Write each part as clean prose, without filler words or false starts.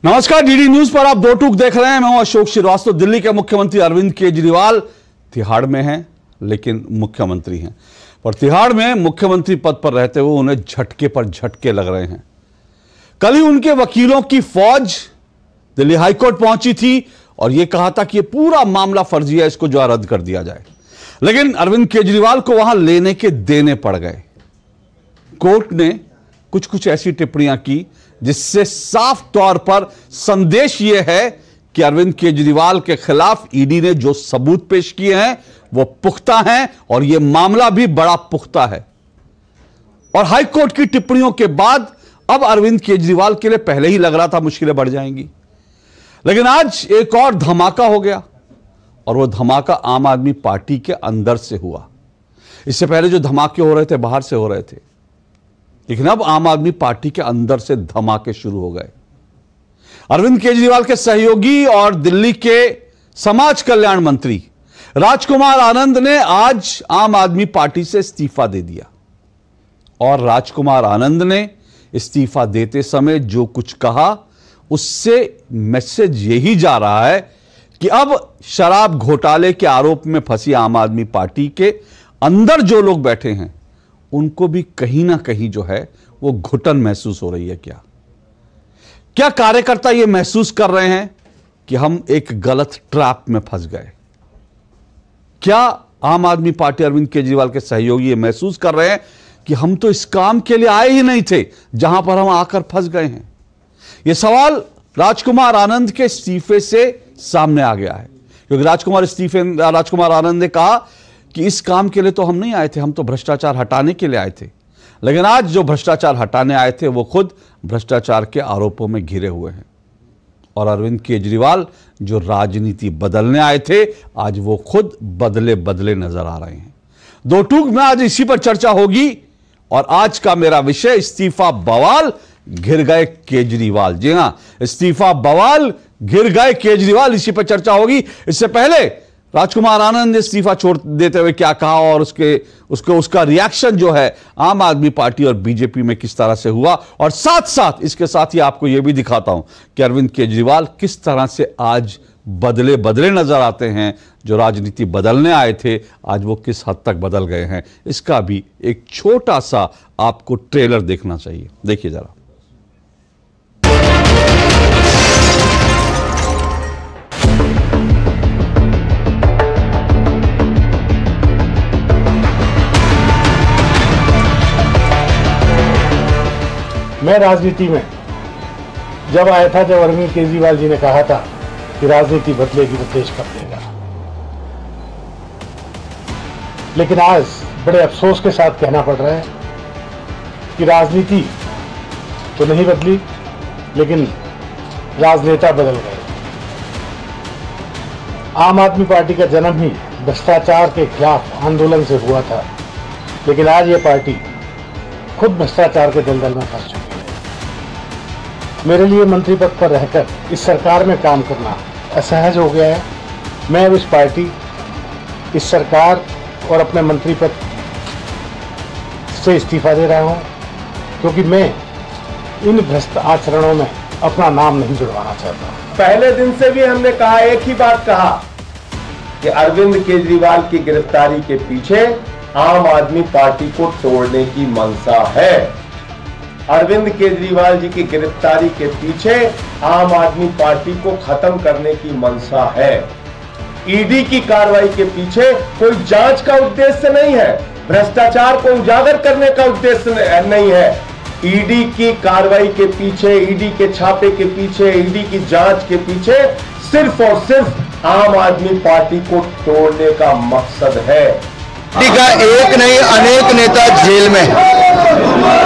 नमस्कार, DD news पर आप दो टूक देख रहे हैं। मैं हूं अशोक श्रीवास्तव। दिल्ली के मुख्यमंत्री अरविंद केजरीवाल तिहाड़ में हैं, लेकिन मुख्यमंत्री हैं। पर तिहाड़ में मुख्यमंत्री पद पर रहते हुए उन्हें झटके पर झटके लग रहे हैं। कल ही उनके वकीलों की फौज दिल्ली हाईकोर्ट पहुंची थी और यह कहा था कि यह पूरा मामला फर्जी है, इसको जो रद्द कर दिया जाए। लेकिन अरविंद केजरीवाल को वहां लेने के देने पड़ गए। कोर्ट ने कुछ कुछ ऐसी टिप्पणियां की जिससे साफ तौर पर संदेश यह है कि अरविंद केजरीवाल के खिलाफ ईडी ने जो सबूत पेश किए हैं वो पुख्ता हैं और यह मामला भी बड़ा पुख्ता है। और हाईकोर्ट की टिप्पणियों के बाद अब अरविंद केजरीवाल के लिए पहले ही लग रहा था मुश्किलें बढ़ जाएंगी, लेकिन आज एक और धमाका हो गया और वह धमाका आम आदमी पार्टी के अंदर से हुआ। इससे पहले जो धमाके हो रहे थे बाहर से हो रहे थे, लेकिन अब आम आदमी पार्टी के अंदर से धमाके शुरू हो गए। अरविंद केजरीवाल के सहयोगी और दिल्ली के समाज कल्याण मंत्री राजकुमार आनंद ने आज आम आदमी पार्टी से इस्तीफा दे दिया। और राजकुमार आनंद ने इस्तीफा देते समय जो कुछ कहा उससे मैसेज यही जा रहा है कि अब शराब घोटाले के आरोप में फंसी आम आदमी पार्टी के अंदर जो लोग बैठे हैं उनको भी कहीं ना कहीं जो है वो घुटन महसूस हो रही है। क्या कार्यकर्ता ये महसूस कर रहे हैं कि हम एक गलत ट्रैप में फंस गए? क्या आम आदमी पार्टी अरविंद केजरीवाल के सहयोगी ये महसूस कर रहे हैं कि हम तो इस काम के लिए आए ही नहीं थे जहां पर हम आकर फंस गए हैं? यह सवाल राजकुमार आनंद के इस्तीफे से सामने आ गया है, क्योंकि राजकुमार आनंद ने कहा कि इस काम के लिए तो हम नहीं आए थे, हम तो भ्रष्टाचार हटाने के लिए आए थे। लेकिन आज जो भ्रष्टाचार हटाने आए थे वो खुद भ्रष्टाचार के आरोपों में घिरे हुए हैं। और अरविंद केजरीवाल जो राजनीति बदलने आए थे आज वो खुद बदले बदले नजर आ रहे हैं। दो टूक में आज इसी पर चर्चा होगी और आज का मेरा विषय इस्तीफा बवाल, घिर गए केजरीवाल। जी हां, इस्तीफा बवाल, घिर गए केजरीवाल, इसी पर चर्चा होगी। इससे पहले राजकुमार आनंद ने इस्तीफा छोड़ देते हुए क्या कहा और उसका रिएक्शन जो है आम आदमी पार्टी और बीजेपी में किस तरह से हुआ, और साथ साथ इसके साथ ही आपको यह भी दिखाता हूं कि अरविंद केजरीवाल किस तरह से आज बदले बदले नजर आते हैं। जो राजनीति बदलने आए थे आज वो किस हद तक बदल गए हैं, इसका भी एक छोटा सा आपको ट्रेलर देखना चाहिए। देखिए जरा। मैं राजनीति में जब आया था, जब अरविंद केजरीवाल जी ने कहा था कि राजनीति बदलेगी तो देश बदलेगा, लेकिन आज बड़े अफसोस के साथ कहना पड़ रहा है कि राजनीति तो नहीं बदली, लेकिन राजनेता बदल गए। आम आदमी पार्टी का जन्म ही भ्रष्टाचार के खिलाफ आंदोलन से हुआ था, लेकिन आज ये पार्टी खुद भ्रष्टाचार के दलदल में फंस चुकी है। मेरे लिए मंत्री पद पर रहकर इस सरकार में काम करना असहज हो गया है। मैं अब इस पार्टी, इस सरकार और अपने मंत्री पद से इस्तीफा दे रहा हूं, क्योंकि मैं इन भ्रष्ट आचरणों में अपना नाम नहीं जुड़वाना चाहता। पहले दिन से भी हमने कहा, एक ही बात कहा कि अरविंद केजरीवाल की गिरफ्तारी के पीछे आम आदमी पार्टी को तोड़ने की मंशा है। अरविंद केजरीवाल जी की गिरफ्तारी के पीछे आम आदमी पार्टी को खत्म करने की मंशा है। ईडी की कार्रवाई के पीछे कोई जांच का उद्देश्य नहीं है, भ्रष्टाचार को उजागर करने का उद्देश्य नहीं है। ईडी की कार्रवाई के पीछे, ईडी के छापे के पीछे, ईडी की जांच के पीछे सिर्फ और सिर्फ आम आदमी पार्टी को तोड़ने का मकसद है। पार्टी का एक नहीं अनेक नेता जेल में है।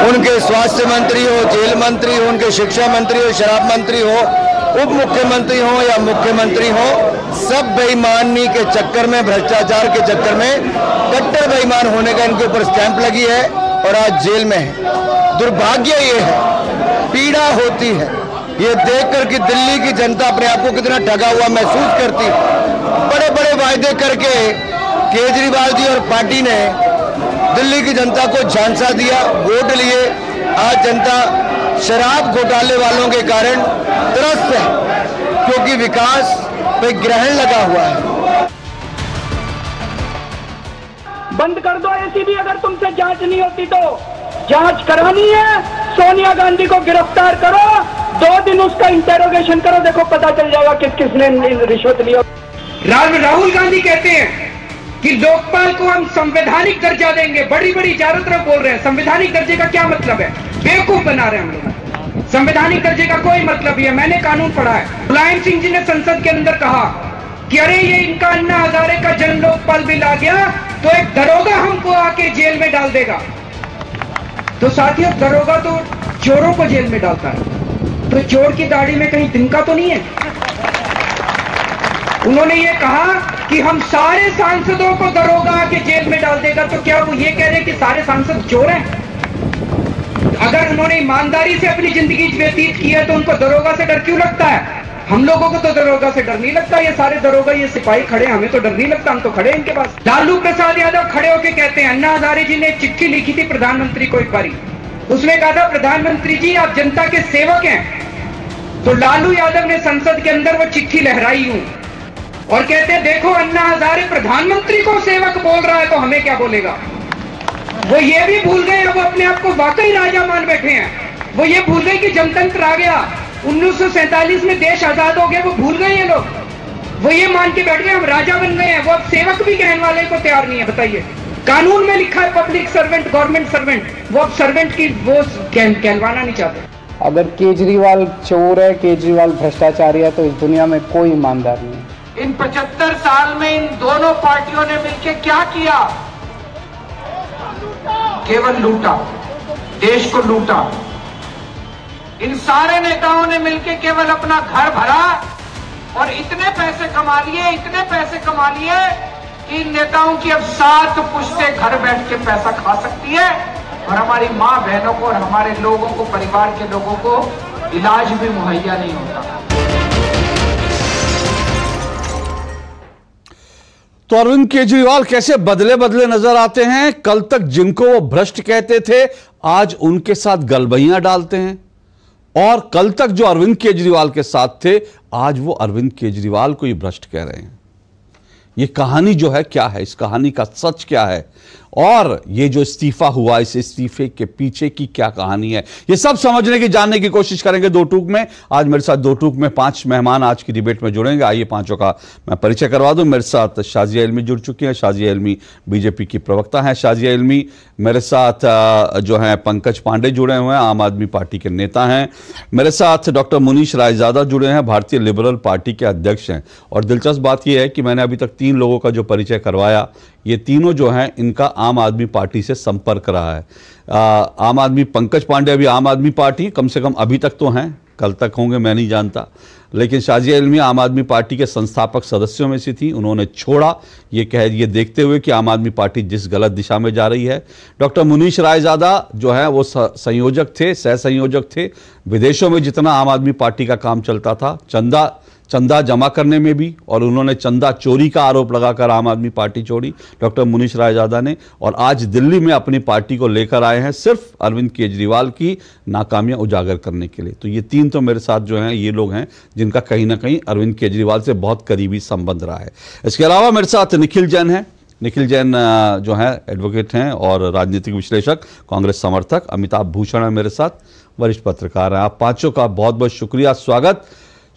उनके स्वास्थ्य मंत्री हो, जेल मंत्री हो, उनके शिक्षा मंत्री हो, शराब मंत्री हो, उप मुख्यमंत्री हो या मुख्यमंत्री हो, सब बेईमानी के चक्कर में, भ्रष्टाचार के चक्कर में, कट्टर बेईमान होने का इनके ऊपर स्टैंप लगी है और आज जेल में है। दुर्भाग्य ये है, पीड़ा होती है ये देखकर कि दिल्ली की जनता अपने आप को कितना ठगा हुआ महसूस करती। बड़े बड़े वायदे करके केजरीवाल जी और पार्टी ने दिल्ली की जनता को झांसा दिया, वोट लिए। आज जनता शराब घोटाले वालों के कारण त्रस्त है, क्योंकि विकास पे ग्रहण लगा हुआ है। बंद कर दो एसीबी, अगर तुमसे जांच नहीं होती तो जांच करानी है। सोनिया गांधी को गिरफ्तार करो, 2 दिन उसका इंटेरोगेशन करो, देखो पता चल जाएगा किस किसने रिश्वत लिया। राहुल गांधी कहते हैं कि लोकपाल को हम संवैधानिक दर्जा देंगे, बड़ी बड़ी चारों तरफ बोल रहे हैं। संवैधानिक दर्जे का क्या मतलब है? बेवकूफ बना रहे हैं हम लोग। संवैधानिक दर्जे का कोई मतलब ही है, मैंने कानून पढ़ा है। मुलायम सिंह जी ने संसद के अंदर कहा कि अरे ये इनका अन्ना हजारे का जन लोकपाल बिल आ गया तो एक दरोगा हमको आके जेल में डाल देगा। तो साथियों, दरोगा तो चोरों को जेल में डालता है, तो चोर की दाढ़ी में कहीं तिनका तो नहीं है? उन्होंने ये कहा कि हम सारे सांसदों को दरोगा आके जेल में डाल देगा। तो क्या वो ये कह रहे हैं कि सारे सांसद चोर हैं? अगर उन्होंने ईमानदारी से अपनी जिंदगी व्यतीत की है तो उनको दरोगा से डर क्यों लगता है? हम लोगों को तो दरोगा से डर नहीं लगता। ये सारे दरोगा, ये सिपाही खड़े, हमें तो डर नहीं लगता, हम तो खड़े हैं इनके पास। लालू प्रसाद यादव खड़े होके कहते हैं, अन्ना हजारे जी ने एक चिट्ठी लिखी थी प्रधानमंत्री को एक बारी, उसमें कहा था प्रधानमंत्री जी आप जनता के सेवक हैं। तो लालू यादव ने संसद के अंदर वो चिट्ठी लहराई हूं और कहते हैं देखो अन्ना हजारे प्रधानमंत्री को सेवक बोल रहा है तो हमें क्या बोलेगा। वो ये भी भूल गए, वो अपने आप को वाकई राजा मान बैठे हैं। वो ये भूल गए कि जनतंत्र आ गया, 1947 में देश आजाद हो गया, वो भूल गए ये लोग। वो ये मान के बैठ गए हम राजा बन गए हैं। वो अब सेवक भी कहने वाले को तैयार नहीं है। बताइए, कानून में लिखा है पब्लिक सर्वेंट, गवर्नमेंट सर्वेंट, वो अब सर्वेंट की वो कहलवाना नहीं चाहते। अगर केजरीवाल चोर है, केजरीवाल भ्रष्टाचारी है, तो इस दुनिया में कोई ईमानदार नहीं है। इन 75 साल में इन दोनों पार्टियों ने मिलकर क्या किया? केवल लूटा, देश को लूटा। इन सारे नेताओं ने मिलकर केवल अपना घर भरा और इतने पैसे कमा लिए, इतने पैसे कमा लिए कि इन नेताओं की अब 7 पुश्तें घर बैठ के पैसा खा सकती है और हमारी मां बहनों को और हमारे लोगों को, परिवार के लोगों को इलाज भी मुहैया नहीं होता। तो अरविंद केजरीवाल कैसे बदले बदले नजर आते हैं। कल तक जिनको वो भ्रष्ट कहते थे, आज उनके साथ गलबैयां डालते हैं, और कल तक जो अरविंद केजरीवाल के साथ थे, आज वो अरविंद केजरीवाल को ही भ्रष्ट कह रहे हैं। ये कहानी जो है क्या है, इस कहानी का सच क्या है, और ये जो इस्तीफा हुआ, इस इस्तीफे के पीछे की क्या कहानी है, ये सब समझने की, जानने की कोशिश करेंगे दो टूक में। आज मेरे साथ दो टूक में 5 मेहमान आज की डिबेट में जुड़ेंगे। आइए पांचों का मैं परिचय करवा दूं। मेरे साथ शाजिया इल्मी जुड़ चुकी हैं। शाजिया इल्मी बीजेपी की प्रवक्ता हैं। शाजिया इल्मी मेरे साथ जो है पंकज पांडे जुड़े हुए हैं, आम आदमी पार्टी के नेता हैं। मेरे साथ डॉक्टर मुनीश रायजादा जुड़े हैं, भारतीय लिबरल पार्टी के अध्यक्ष हैं। और दिलचस्प बात यह है कि मैंने अभी तक 3 लोगों का जो परिचय करवाया, ये तीनों जो हैं इनका आम आदमी पार्टी से संपर्क रहा है। आम आदमी, पंकज पांडे अभी आम आदमी पार्टी कम से कम अभी तक तो हैं, कल तक होंगे मैं नहीं जानता, लेकिन शाजिया इल्मी आम आदमी पार्टी के संस्थापक सदस्यों में से थी। उन्होंने छोड़ा ये देखते हुए कि आम आदमी पार्टी जिस गलत दिशा में जा रही है। डॉक्टर मुनीश रायजादा जो है वो संयोजक थे, सह संयोजक थे। विदेशों में जितना आम आदमी पार्टी का काम चलता था, चंदा जमा करने में भी, और उन्होंने चंदा चोरी का आरोप लगाकर आम आदमी पार्टी छोड़ी डॉक्टर मुनीश रायजादा ने, और आज दिल्ली में अपनी पार्टी को लेकर आए हैं सिर्फ अरविंद केजरीवाल की नाकामियां उजागर करने के लिए। तो ये 3 तो मेरे साथ जो हैं ये लोग हैं जिनका कहीं ना कहीं अरविंद केजरीवाल से बहुत करीबी संबंध रहा है। इसके अलावा मेरे साथ निखिल जैन है। निखिल जैन जो है एडवोकेट हैं और राजनीतिक विश्लेषक, कांग्रेस समर्थक। अमिताभ भूषण है मेरे साथ, वरिष्ठ पत्रकार हैं। आप पांचों का बहुत बहुत शुक्रिया, स्वागत।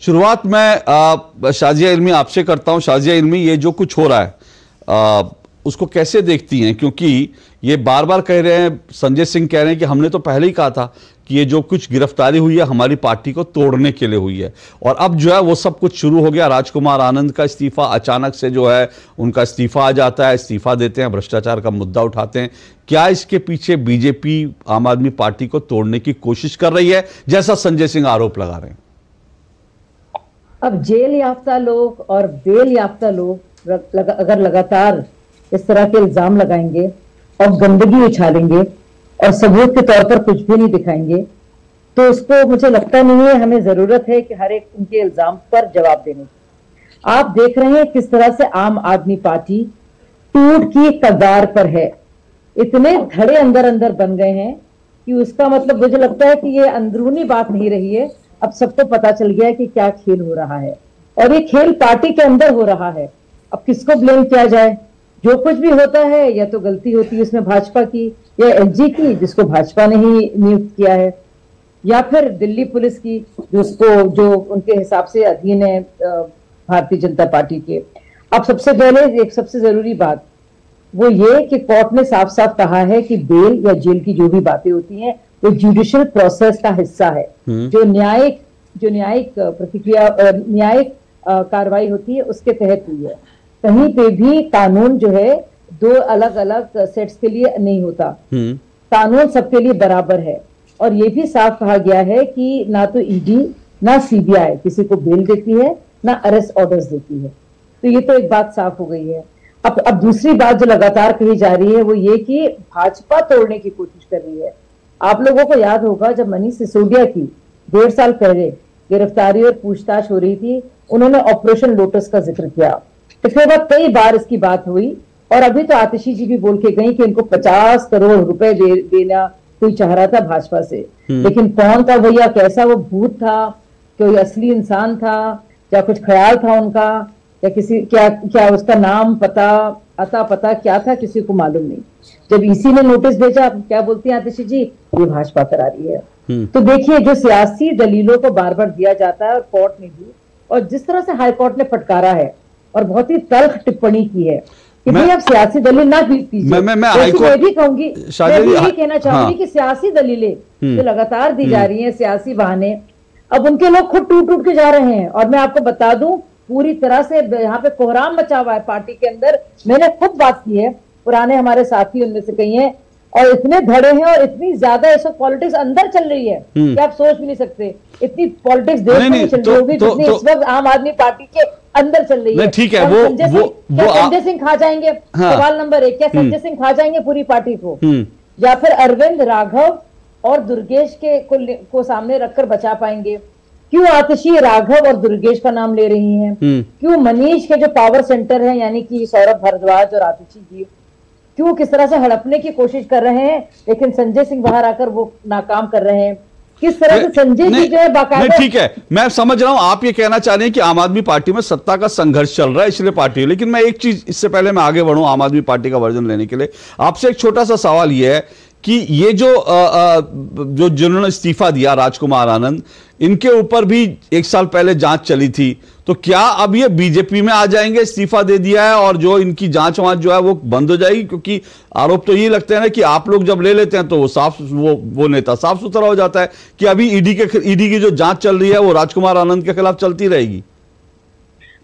शुरुआत में शाजिया इल्मी आपसे करता हूं। शाजिया इल्मी, ये जो कुछ हो रहा है उसको कैसे देखती हैं? क्योंकि ये बार बार कह रहे हैं, संजय सिंह कह रहे हैं कि हमने तो पहले ही कहा था कि ये जो कुछ गिरफ्तारी हुई है हमारी पार्टी को तोड़ने के लिए हुई है, और अब जो है वो सब कुछ शुरू हो गया। राजकुमार आनंद का इस्तीफा, अचानक से जो है उनका इस्तीफा आ जाता है, इस्तीफा देते हैं, भ्रष्टाचार का मुद्दा उठाते हैं। क्या इसके पीछे बीजेपी आम आदमी पार्टी को तोड़ने की कोशिश कर रही है, जैसा संजय सिंह आरोप लगा रहे हैं? अब जेल याफ्ता लोग और बेल याफ्ता लोग अगर लगातार इस तरह के इल्जाम लगाएंगे और गंदगी उछालेंगे और सबूत के तौर पर कुछ भी नहीं दिखाएंगे, तो उसको मुझे लगता नहीं है, हमें जरूरत है कि हर एक उनके इल्जाम पर जवाब देने की। आप देख रहे हैं किस तरह से आम आदमी पार्टी टूट की कगार पर है। इतने धड़े अंदर अंदर बन गए हैं कि उसका मतलब मुझे लगता है कि ये अंदरूनी बात नहीं रही है। अब सबको पता चल गया है कि क्या खेल हो रहा है, और ये खेल पार्टी के अंदर हो रहा है। अब किसको ब्लेम किया जाए? जो कुछ भी होता है या तो गलती होती है उसमें भाजपा की, या एलजी की जिसको भाजपा ने ही नियुक्त किया है, या फिर दिल्ली पुलिस की जो उनके हिसाब से अधीन है भारतीय जनता पार्टी के। अब सबसे पहले एक सबसे जरूरी बात वो ये कि कोर्ट ने साफ साफ कहा है कि बेल या जेल की जो भी बातें होती हैं वो जुडिशियल प्रोसेस का हिस्सा है। जो न्यायिक प्रतिक्रिया न्यायिक कार्रवाई होती है उसके तहत हुई है। कहीं पे भी कानून जो है दो अलग अलग सेट्स के लिए नहीं होता, कानून सबके लिए बराबर है। और ये भी साफ कहा गया है कि ना तो ईडी ना सीबीआई किसी को बेल देती है ना अरेस्ट ऑर्डर्स देती है। तो ये तो एक बात साफ हो गई है। अब दूसरी बात जो लगातार कही जा रही है वो ये कि भाजपा तोड़ने की कोशिश कर रही है। आप लोगों को याद होगा जब मनीष सिसोदिया की 1.5 साल पहले गिरफ्तारी और पूछताछ हो रही थी, उन्होंने ऑपरेशन लोटस का जिक्र किया। इसके बाद कई बार इसकी बात हुई, और अभी तो आतिशी जी भी बोल के गई कि इनको 50 करोड़ रुपए देना कोई चाह रहा था भाजपा से। लेकिन कौन था भैया, कैसा वो भूत था, कोई असली इंसान था या कुछ ख्याल था उनका, या किसी क्या उसका नाम पता क्या था, किसी को मालूम नहीं। जब ईसी ने नोटिस भेजा, क्या बोलती है आतिशी जी, ये भाजपा करा रही है। तो देखिए जो सियासी दलीलों को बार बार दिया जाता है और कोर्ट ने भी, और जिस तरह से हाईकोर्ट ने फटकारा है और बहुत ही तल्ख टिप्पणी की है कि भाई आप सियासी दलील ना कीजिए। मैं भी कहूंगी, मैं भी यही कहना चाहूंगी कि सियासी दलीलें जो लगातार दी जा रही हैं, सियासी बहाने, अब उनके लोग खुद टूट के जा रहे हैं। और मैं आपको बता दूं पूरी तरह से यहाँ पे कोहराम मचा हुआ है पार्टी के अंदर। मैंने खुद बात की है, पुराने हमारे साथी उनमें से कई हैं, और इतने धड़े हैं और इतनी ज्यादा इस वक्त पॉलिटिक्स अंदर चल रही है कि आप सोच भी नहीं सकते। इतनी पॉलिटिक्स देश में चल रही होगी जितनी इस वक्त आम आदमी पार्टी के अंदर चल रही है। ठीक है, क्या संजय सिंह खा जाएंगे? सवाल नंबर 1, क्या संजय सिंह खा जाएंगे पूरी पार्टी को, या फिर अरविंद, राघव और दुर्गेश को सामने रखकर बचा पाएंगे? क्यों आतिशी राघव और दुर्गेश का नाम ले रही हैं? क्यों मनीष के जो पावर सेंटर है यानी कि सौरभ भारद्वाज और आतिशी जी, क्यों किस तरह से हड़पने की कोशिश कर रहे हैं, लेकिन संजय सिंह बाहर आकर वो नाकाम कर रहे हैं? किस तरह से संजय जी जो है बाकायदा। ठीक है, मैं समझ रहा हूं आप ये कहना चाह रहे हैं कि आम आदमी पार्टी में सत्ता का संघर्ष चल रहा है इसलिए पार्टी, लेकिन मैं एक चीज इससे पहले मैं आगे बढ़ूं आम आदमी पार्टी का वर्जन लेने के लिए आपसे एक छोटा सा सवाल यह है कि ये जो जिन्होंने इस्तीफा दिया राजकुमार आनंद, इनके ऊपर भी 1 साल पहले जांच चली थी, तो क्या अब ये बीजेपी में आ जाएंगे? इस्तीफा दे दिया है और जो इनकी जांच वांच जो है वो बंद हो जाएगी? क्योंकि आरोप तो ये लगते हैं ना कि आप लोग जब ले लेते हैं तो वो नेता साफ सुथरा हो जाता है, कि अभी ईडी की जो जांच चल रही है वो राजकुमार आनंद के खिलाफ चलती रहेगी।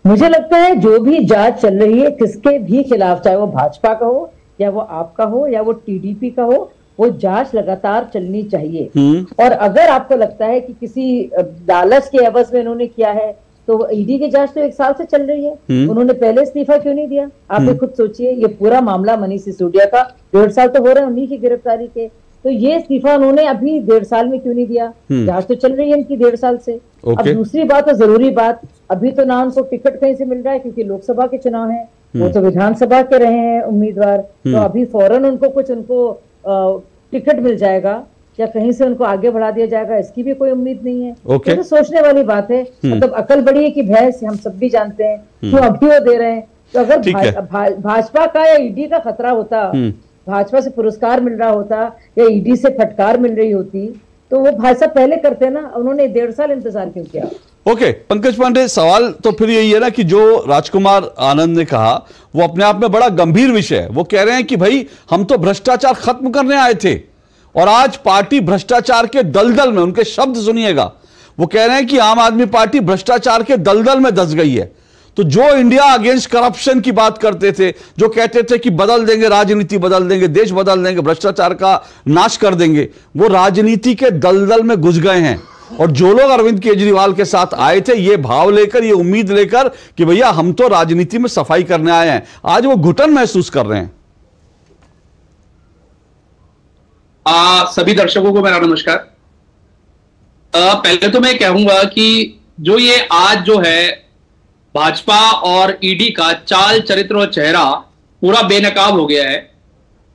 मुझे लगता है जो भी जांच चल रही है किसके भी खिलाफ, चाहे वो भाजपा का हो या वो आपका हो या वो टीडीपी का हो, वो जांच लगातार चलनी चाहिए। और अगर आपको लगता है कि किसी लालच के एवज में इन्होंने किया है, तो ईडी की जांच तो 1 साल से चल रही है, उन्होंने पहले इस्तीफा क्यों नहीं दिया? आप ये खुद सोचिए। ये पूरा मामला मनीष सिसोदिया का 1.5 साल तो हो रहे हैं उन्हीं की गिरफ्तारी के, तो ये इस्तीफा उन्होंने अभी 1.5 साल में क्यों नहीं दिया? जांच तो चल रही है इनकी 1.5 साल से। अब दूसरी बात और जरूरी बात, अभी तो ना उनको टिकट कहीं से मिल रहा है क्योंकि लोकसभा के चुनाव है, वो तो विधानसभा के रहे हैं उम्मीदवार, तो अभी फौरन उनको टिकट मिल जाएगा या कहीं से उनको आगे बढ़ा दिया जाएगा, इसकी भी कोई उम्मीद नहीं है। तो सोचने वाली बात है। मतलब अकल बड़ी है कि भैंस, हम सब भी जानते हैं, क्यों अभी वो दे रहे हैं। तो अगर भाजपा का या ईडी का खतरा होता, भाजपा से पुरस्कार मिल रहा होता या ईडी से फटकार मिल रही होती, तो वो भाजपा पहले करते ना, उन्होंने 1.5 साल इंतजार क्यों किया? ओके, पंकज पांडे, सवाल तो फिर यही है ना कि जो राजकुमार आनंद ने कहा वो अपने आप में बड़ा गंभीर विषय है। वो कह रहे हैं कि भाई हम तो भ्रष्टाचार खत्म करने आए थे और आज पार्टी भ्रष्टाचार के दलदल में, उनके शब्द सुनिएगा, वो कह रहे हैं कि आम आदमी पार्टी भ्रष्टाचार के दलदल में धंस गई है। तो जो इंडिया अगेंस्ट करप्शन की बात करते थे, जो कहते थे कि बदल देंगे, राजनीति बदल देंगे, देश बदल देंगे, भ्रष्टाचार का नाश कर देंगे, वो राजनीति के दलदल में घुस गए हैं। और जो लोग अरविंद केजरीवाल के साथ आए थे ये भाव लेकर, ये उम्मीद लेकर कि भैया हम तो राजनीति में सफाई करने आए हैं, आज वो घुटन महसूस कर रहे हैं। सभी दर्शकों को मेरा नमस्कार। पहले तो मैं कहूंगा कि जो ये आज जो है भाजपा और ईडी का चाल, चरित्र और चेहरा पूरा बेनकाब हो गया है,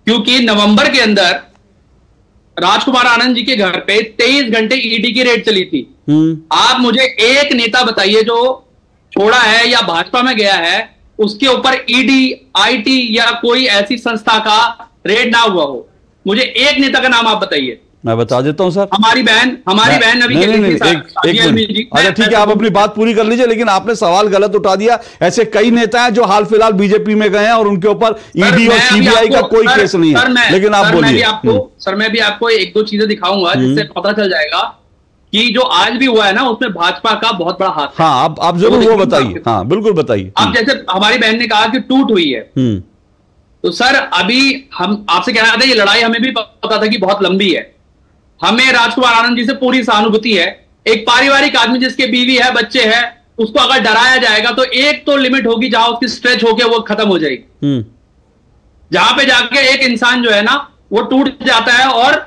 क्योंकि नवंबर के अंदर राजकुमार आनंद जी के घर पे 23 घंटे ईडी की रेड चली थी। आप मुझे एक नेता बताइए जो छोड़ा है या भाजपा में गया है उसके ऊपर ईडी, आईटी या कोई ऐसी संस्था का रेड ना हुआ हो। मुझे एक नेता का नाम आप बताइए। मैं बता देता हूं सर। हमारी बहन अभी नहीं, अच्छा ठीक है, आप अपनी बात पूरी कर लीजिए, लेकिन आपने सवाल गलत उठा दिया। ऐसे कई नेता हैं जो हाल फिलहाल बीजेपी में गए हैं और उनके ऊपर ईडी और सीबीआई का कोई केस नहीं है, लेकिन आप बोलिए। सर मैं भी आपको एक दो चीजें दिखाऊंगा जिससे पता चल जाएगा कि जो आज भी हुआ है ना उसमें भाजपा का बहुत बड़ा हाथ है। हाँ, आप जरूर वो बताइए। हाँ बिल्कुल बताइए। अब जैसे हमारी बहन ने कहा कि टूट हुई है, तो सर अभी हम आपसे कह रहे थे ये लड़ाई हमें भी पता था कि बहुत लंबी है। हमें राजकुमार आनंद जी से पूरी सहानुभूति है। एक पारिवारिक आदमी जिसके बीवी है, बच्चे हैं, उसको अगर डराया जाएगा तो एक तो लिमिट होगी जहां उसकी स्ट्रेच होके वो खत्म हो जाएगी, जहां पे जाके एक इंसान जो है ना वो टूट जाता है। और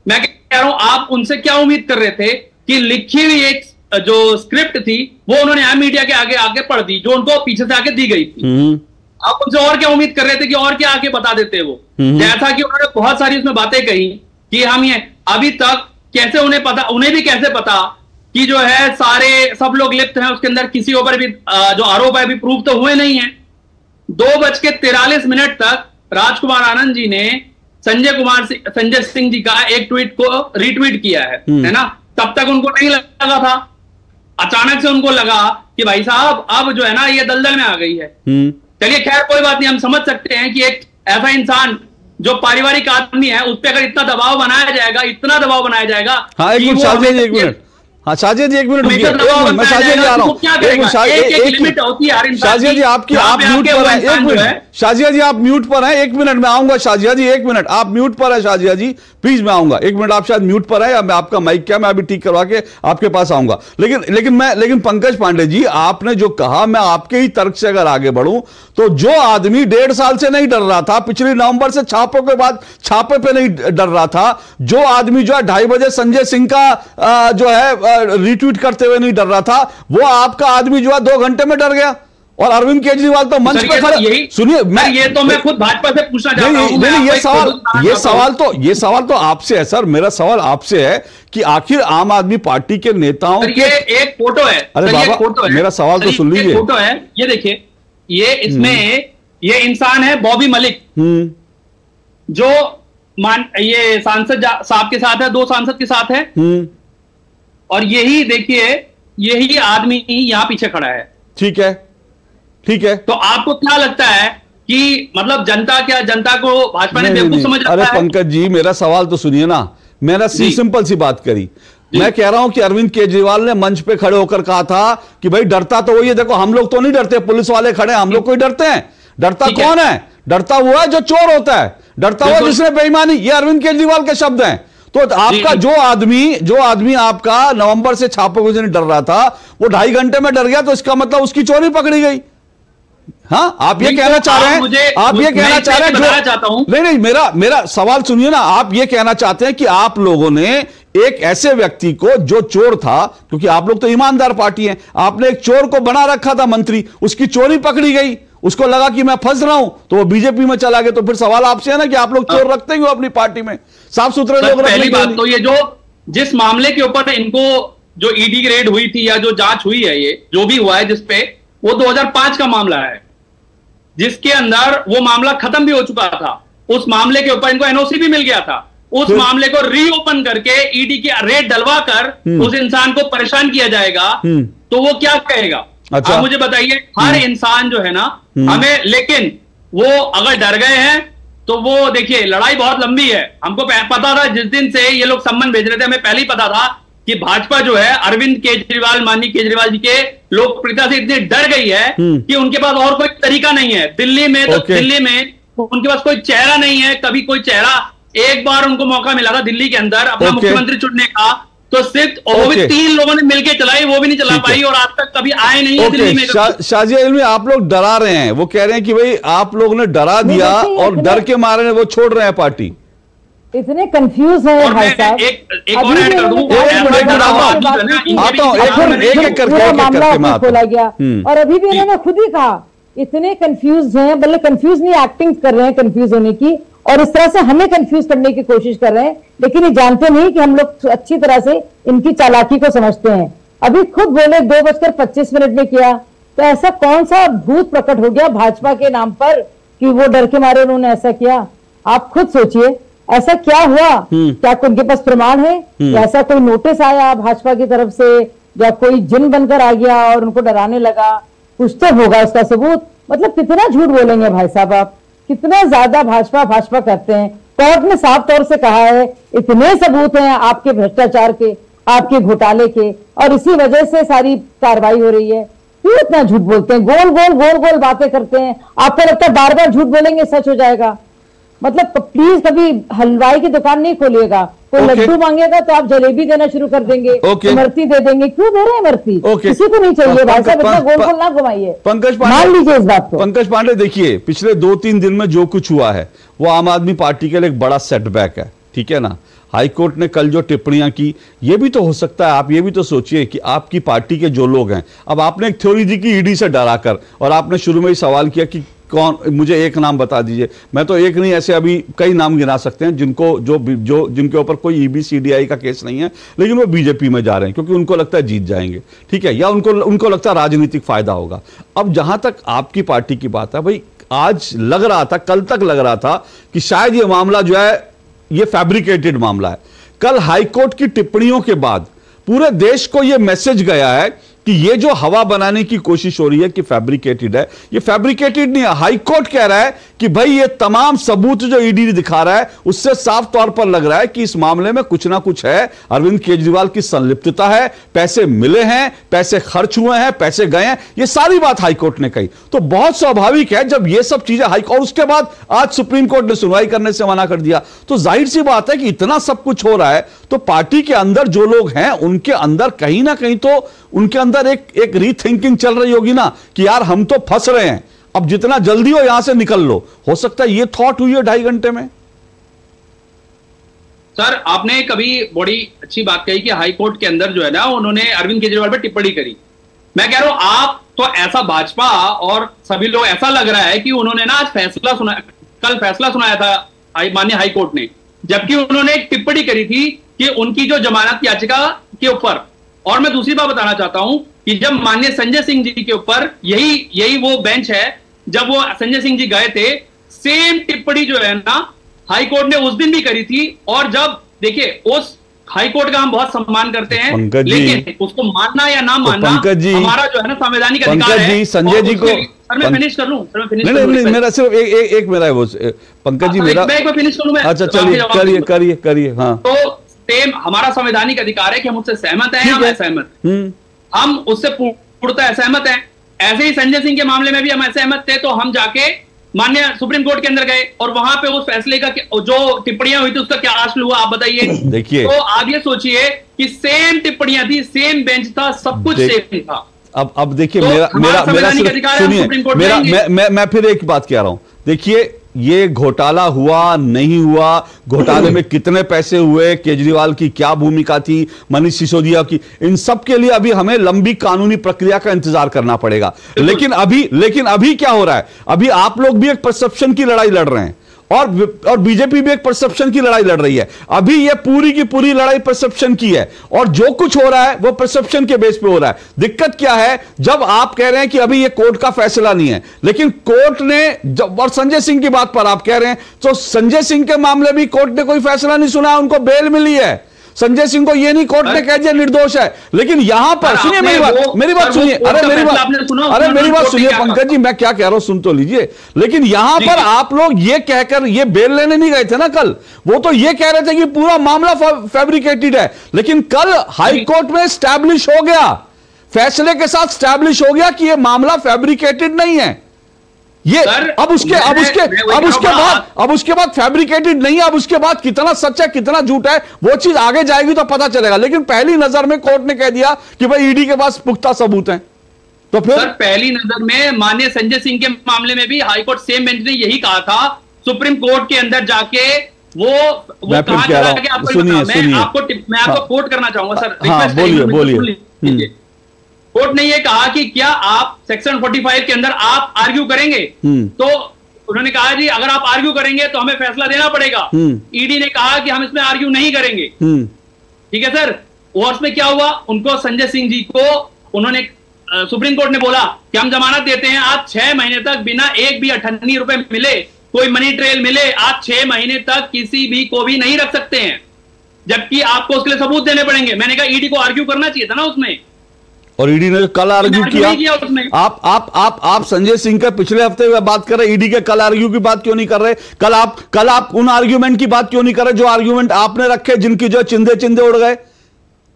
मैं कह रहा हूं आप उनसे क्या उम्मीद कर रहे थे कि लिखी हुई एक जो स्क्रिप्ट थी वो उन्होंने मीडिया के आगे आगे पढ़ दी जो उनको पीछे से आके दी गई थी। आप उनसे और क्या उम्मीद कर रहे थे कि और क्या आगे बता देते वो, जैसा कि उन्होंने बहुत सारी उसमें बातें कही कि हम ये अभी तक कैसे उन्हें भी कैसे पता कि जो है सब लोग लिप्त हैं उसके अंदर, किसी ऊपर भी जो आरोप है अभी प्रूव तो हुए नहीं है। 2:43 तक राजकुमार आनंद जी ने संजय सिंह जी का एक ट्वीट को रीट्वीट किया है ना। तब तक उनको नहीं लगा था, अचानक से उनको लगा कि भाई साहब अब जो है ना ये दलदल में आ गई है। चलिए खैर कोई बात नहीं, हम समझ सकते हैं कि एक ऐसा इंसान जो पारिवारिक आदमी है उस पर अगर इतना दबाव बनाया जाएगा, इतना दबाव बनाया जाएगा। हाँ एक मिनट शाजिया जी, एक मिनट। हाँ शाजिया जी एक मिनट, मैं शाजिया जी आ रहा हूँ। शाजिया जी आप म्यूट पर हैं, एक मिनट। शाजिया जी आप म्यूट पर हैं, एक मिनट में आऊंगा। शाजिया जी एक मिनट, आप म्यूट पर है शाजिया जी, प्लीज मैं आऊंगा। एक मिनट, आप शायद म्यूट पर है या मैं आपका माइक क्या, मैं अभी ठीक करवा के आपके पास आऊंगा। लेकिन पंकज पांडे जी आपने जो कहा, मैं आपके ही तर्क से अगर आगे बढ़ूं तो जो आदमी 1.5 साल से नहीं डर रहा था, पिछले नवंबर से छापों के बाद छापे पे नहीं डर रहा था, जो आदमी जो है 2:30 बजे संजय सिंह का जो है रिट्वीट करते हुए नहीं डर रहा था, वो आपका आदमी जो है 2 घंटे में डर गया। और अरविंद केजरीवाल तो मंच पे खड़े, सुनिए मैं खुद भाजपा से पूछना चाहता हूं। नहीं, ये सवाल तो आपसे है सर। मेरा सवाल आपसे है कि आखिर आम आदमी पार्टी के नेताओं के एक फोटो है। अरे बाबा मेरा सवाल तो सुन लीजिए। फोटो है, ये देखिए, ये इसमें ये इंसान है बॉबी मलिक, जो ये सांसद साहब के साथ है, 2 सांसद के साथ है। और यही देखिए, यही आदमी यहां पीछे खड़ा है। ठीक है, ठीक है। तो आपको क्या लगता है कि मतलब जनता को भाजपा ने बेवकूफ समझ रखा है? अरे पंकज जी मेरा सवाल तो सुनिए ना। मैंने सिंपल सी बात करी। मैं कह रहा हूं कि अरविंद केजरीवाल ने मंच पे खड़े होकर कहा था कि भाई डरता तो वही है, देखो हम लोग तो नहीं डरते, पुलिस वाले खड़े हैं, हम लोग कोई डरते हैं? डरता कौन है? डरता हुआ है जो चोर होता है, डरता हुआ जिसने बेईमानी। ये अरविंद केजरीवाल के शब्द हैं। तो आपका जो आदमी आपका नवंबर से छापों से नहीं डर रहा था, वो 2.5 घंटे में डर गया, तो इसका मतलब उसकी चोरी पकड़ी गई। हाँ आप ये कहना चाह रहे हैं, आप ये कहना चाह रहे हैं नहीं, मेरा सवाल सुनिए ना। आप ये कहना चाहते हैं कि आप लोगों ने एक ऐसे व्यक्ति को जो चोर था, क्योंकि आप लोग तो ईमानदार पार्टी हैं, आपने एक चोर को बना रखा था मंत्री, उसकी चोरी पकड़ी गई, उसको लगा कि मैं फंस रहा हूं तो वो बीजेपी में चला गया। तो फिर सवाल आपसे है ना कि आप लोग चोर रखते हैं अपनी पार्टी में? साफ सुथरे लोग पहली बात तो ये जो जिस मामले के ऊपर इनको जो ईडी की रेड हुई थी या जो जांच हुई है, ये जो भी हुआ है जिसपे, वो 2005 का मामला है, जिसके अंदर वो मामला खत्म भी हो चुका था। उस मामले के ऊपर इनको एनओसी भी मिल गया था। उस मामले को रीओपन करके ईडी की रेड डलवा कर उस इंसान को परेशान किया जाएगा, तो वो क्या कहेगा? अच्छा। आप मुझे बताइए। हर इंसान जो है ना हमें, लेकिन वो अगर डर गए हैं तो वो देखिए लड़ाई बहुत लंबी है। हमको पता था जिस दिन से ये लोग सम्मन भेज रहे थे, हमें पहले ही पता था कि भाजपा जो है अरविंद केजरीवाल, माननीय केजरीवाल जी के लोकप्रियता से इतनी डर गई है कि उनके पास और कोई तरीका नहीं है। दिल्ली में उनके पास कोई चेहरा नहीं है। कभी कोई चेहरा, एक बार उनको मौका मिला था दिल्ली के अंदर अपना मुख्यमंत्री चुनने का, तो सिर्फ वो भी 3 लोगों ने मिलकर चलाई, वो भी नहीं चला पाई और आज तक कभी आए नहीं है दिल्ली में। शाजिया इल्मी, आप लोग डरा रहे हैं, वो कह रहे हैं कि भाई आप लोग ने डरा दिया और डर के मारे वो छोड़ रहे हैं पार्टी। इतने कंफ्यूज है भाई साहब। एक और ऐड कर दूं, मामला खोला गया और अभी भी इन्होंने खुद ही कहा इतने कंफ्यूज हैं, मतलब कंफ्यूज नहीं, एक्टिंग कर रहे हैं कंफ्यूज होने की, और इस तरह से हमें कंफ्यूज करने की कोशिश कर रहे हैं, लेकिन ये जानते नहीं कि हम लोग अच्छी तरह से इनकी चालाकी को समझते हैं। अभी खुद बोले 2:25 में किया, तो ऐसा कौन सा भूत प्रकट हो गया भाजपा के नाम पर कि वो डर के मारे उन्होंने ऐसा किया? आप खुद सोचिए, ऐसा क्या हुआ? क्या उनके पास प्रमाण है? या ऐसा कोई नोटिस आया भाजपा की तरफ से, या कोई जिन बनकर आ गया और उनको डराने लगा? कुछ तो होगा उसका सबूत। मतलब कितना झूठ बोलेंगे भाई साहब आप, कितना ज्यादा भाजपा करते हैं। कोर्ट ने साफ तौर से कहा है इतने सबूत हैं आपके भ्रष्टाचार के, आपके घोटाले के, और इसी वजह से सारी कार्रवाई हो रही है। क्यों इतना झूठ बोलते हैं? गोल गोल बातें करते हैं। आपको लगता है बार बार झूठ बोलेंगे सच हो जाएगा? मतलब प्लीज कभी हलवाई की दुकान नहीं खोलिएगा। कोई लड्डू मांगेगा तो आप जलेबी देना शुरू कर देंगे, इमरती दे देंगे। क्यों दे रहे हैं इमरती? किसी को नहीं चाहिए भाई साहब, इतना गोल ना घुमाइए। पंकज मान लीजिए इस बात को। पंकज पांडे, देखिए पिछले 2-3 दिन में जो कुछ हुआ है वो आम आदमी पार्टी के लिए एक बड़ा सेटबैक है, ठीक है ना। हाईकोर्ट ने कल जो टिप्पणियां की, ये भी तो हो सकता है, आप ये भी तो सोचिए कि आपकी पार्टी के जो लोग हैं, अब आपने एक थ्योरी दी कि ईडी से डराकर, और आपने शुरू में ही सवाल किया कि कौन, मुझे एक नाम बता दीजिए। मैं तो एक नहीं, ऐसे अभी कई नाम गिना सकते हैं जिनको जिनके ऊपर कोई ईडी सीबीआई का केस नहीं है, लेकिन वो बीजेपी में जा रहे हैं क्योंकि उनको लगता है जीत जाएंगे, ठीक है, या उनको लगता है राजनीतिक फायदा होगा। अब जहां तक आपकी पार्टी की बात है, भाई आज लग रहा था, कल तक लग रहा था कि शायद ये मामला जो है ये फैब्रिकेटेड मामला है। कल हाईकोर्ट की टिप्पणियों के बाद पूरे देश को यह मैसेज गया है कि ये जो हवा बनाने की कोशिश हो रही है कि फैब्रिकेटेड है, ये फैब्रिकेटेड नहीं है। हाईकोर्ट कह रहा है कि भाई ये तमाम सबूत जो ईडी दिखा रहा है उससे साफ तौर पर लग रहा है कि इस मामले में कुछ ना कुछ है, अरविंद केजरीवाल की संलिप्तता है, पैसे मिले हैं, पैसे खर्च हुए हैं, पैसे गए हैं, ये सारी बात हाईकोर्ट ने कही। तो बहुत स्वाभाविक है जब ये सब चीजें हाईकोर्ट, और उसके बाद आज सुप्रीम कोर्ट ने सुनवाई करने से मना कर दिया, तो जाहिर सी बात है कि इतना सब कुछ हो रहा है तो पार्टी के अंदर जो लोग हैं उनके अंदर कहीं ना कहीं तो उनके अंदर एक रीथिंकिंग चल रही होगी ना कि यार हम तो फंस रहे हैं, अब जितना जल्दी हो यहां से निकल लो। हो सकता है ये थॉट हुई है 2.5 घंटे में। सर आपने कभी बड़ी अच्छी बात कही कि हाई कोर्ट के अंदर जो है ना उन्होंने अरविंद केजरीवाल पर टिप्पणी करी। मैं कह रहा हूं आप तो ऐसा भाजपा और सभी लोग ऐसा लग रहा है कि उन्होंने ना आज फैसला सुना, कल फैसला सुनाया था माननीय हाई कोर्ट ने, जबकि उन्होंने एक टिप्पणी करी थी कि उनकी जो जमानत याचिका के ऊपर। और मैं दूसरी बात बताना चाहता हूं कि जब माननीय संजय सिंह जी के ऊपर यही वो बेंच है, जब वो संजय सिंह जी गए थे, सेम टिप्पणी जो है ना हाई कोर्ट ने उस दिन भी करी थी। और जब देखिए उस हाई कोर्ट का हम बहुत सम्मान करते हैं, लेकिन उसको मानना या ना मानना हमारा जो है ना संवैधानिक अधिकार है। संजय जी को सर मैं फिनिश कर लूं, सर मैं फिनिश नहीं, मेरा सिर्फ एक मेरा है वो पंकज जी, मेरा मैं फिनिश करूं मैं। अच्छा चलिए करिए। हाँ, तो सेम हमारा संवैधानिक अधिकार है कि हम उससे सहमत हैं या असहमत, हम उससे पूर्णतः असहमत हैं। ऐसे ही संजय सिंह के मामले में भी हम असहमत थे, तो हम जाके माननीय सुप्रीम कोर्ट के अंदर गए और वहां पे उस फैसले का जो टिप्पणियां हुई थी उसका क्या हासिल हुआ आप बताइए। देखिए तो आप ये सोचिए कि सेम टिप्पणियां थी, सेम बेंच था, सब कुछ सेम था। अब देखिए तो मैं फिर एक बात कह रहा हूं, देखिए ये घोटाला हुआ नहीं हुआ, घोटाले में कितने पैसे हुए, केजरीवाल की क्या भूमिका थी, मनीष सिसोदिया की, इन सब के लिए अभी हमें लंबी कानूनी प्रक्रिया का इंतजार करना पड़ेगा। लेकिन अभी क्या हो रहा है, अभी आप लोग भी एक परसेप्शन की लड़ाई लड़ रहे हैं और बीजेपी भी एक परसेप्शन की लड़ाई लड़ रही है। अभी ये पूरी की पूरी लड़ाई परसेप्शन की है और जो कुछ हो रहा है वो परसेप्शन के बेस पे हो रहा है। दिक्कत क्या है, जब आप कह रहे हैं कि अभी ये कोर्ट का फैसला नहीं है, लेकिन कोर्ट ने जब, और संजय सिंह की बात पर आप कह रहे हैं, तो संजय सिंह के मामले भी कोर्ट ने कोई फैसला नहीं सुना, उनको बेल मिली है। संजय सिंह को ये नहीं कोर्ट ने कह दिया निर्दोष है, लेकिन यहां पर सुनिए मेरी बात सुनिए, अरे मेरी बात सुनिए पंकज जी, मैं क्या कह रहा हूं सुन तो लीजिए। लेकिन यहां पर आप लोग ये कहकर ये बेल लेने नहीं गए थे ना कल, वो तो ये कह रहे थे कि पूरा मामला फैब्रिकेटेड है, लेकिन कल हाई कोर्ट में स्टैब्लिश हो गया, फैसले के साथ स्टैब्लिश हो गया कि ये मामला फैब्रिकेटेड नहीं है। ये अब उसके बाद फैब्रिकेटेड नहीं है, अब उसके बाद कितना सच है कितना झूठ है वो चीज आगे जाएगी तो पता चलेगा। लेकिन पहली नजर में कोर्ट ने कह दिया कि भाई ईडी के पास पुख्ता सबूत हैं, तो फिर सर पहली नजर में माननीय संजय सिंह के मामले में भी हाईकोर्ट सेम बेंच ने यही कहा था, सुप्रीम कोर्ट के अंदर जाके वो कहा चला कि मैं आपको कोट करना चाहूंगा सर, बोलिए। कोर्ट ने यह कहा कि क्या आप सेक्शन 45 के अंदर आप आर्ग्यू करेंगे, तो उन्होंने कहा जी अगर आप आर्ग्यू करेंगे तो हमें फैसला देना पड़ेगा। ईडी ने कहा कि हम इसमें आर्ग्यू नहीं करेंगे। ठीक है सर, और उसमें क्या हुआ, उनको संजय सिंह जी को उन्होंने सुप्रीम कोर्ट ने बोला कि हम जमानत देते हैं, आप 6 महीने तक बिना एक भी 98 रुपए मिले, कोई मनी ट्रेल मिले, आप 6 महीने तक किसी भी को भी नहीं रख सकते हैं, जबकि आपको उसके लिए सबूत देने पड़ेंगे। मैंने कहा ईडी को आर्ग्यू करना चाहिए था ना उसमें, और ईडी ने कल आर्ग्यू किया उसमें। आप संजय सिंह का पिछले हफ्ते हुए बात कर रहे, ईडी के कल आर्ग्यू की बात क्यों नहीं कर रहे? कल आप उन आर्ग्यूमेंट की बात क्यों नहीं कर रहे जो आर्ग्यूमेंट आपने रखे, जिनकी जो चिंदे उड़ गए?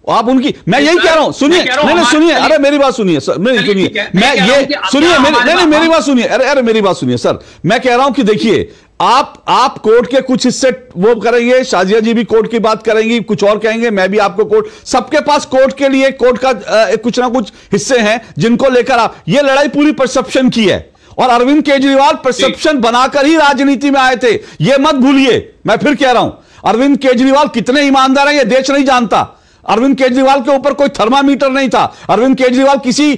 आप उनकी, मैं यही कह रहा हूं, सुनिए, नहीं सुनिए, अरे मेरी बात सुनिए सर, मेरी सुनिए, मैं ये सुनिए, मेरी बात सुनिए, अरे मेरी बात सुनिए सर, मैं कह रहा हूं कि देखिए आप कोर्ट के कुछ हिस्से वो करेंगे, शाजिया जी भी कोर्ट की बात करेंगी, कुछ और कहेंगे, मैं भी आपको कोर्ट, सबके पास कोर्ट के लिए कोर्ट का कुछ ना कुछ हिस्से हैं जिनको लेकर आप, ये लड़ाई पूरी परसेप्शन की है, और अरविंद केजरीवाल परसेप्शन बनाकर ही राजनीति में आए थे, ये मत भूलिए। मैं फिर कह रहा हूं, अरविंद केजरीवाल कितने ईमानदार हैं ये देश नहीं जानता। अरविंद केजरीवाल के ऊपर कोई थर्मामीटर नहीं था। अरविंद केजरीवाल किसी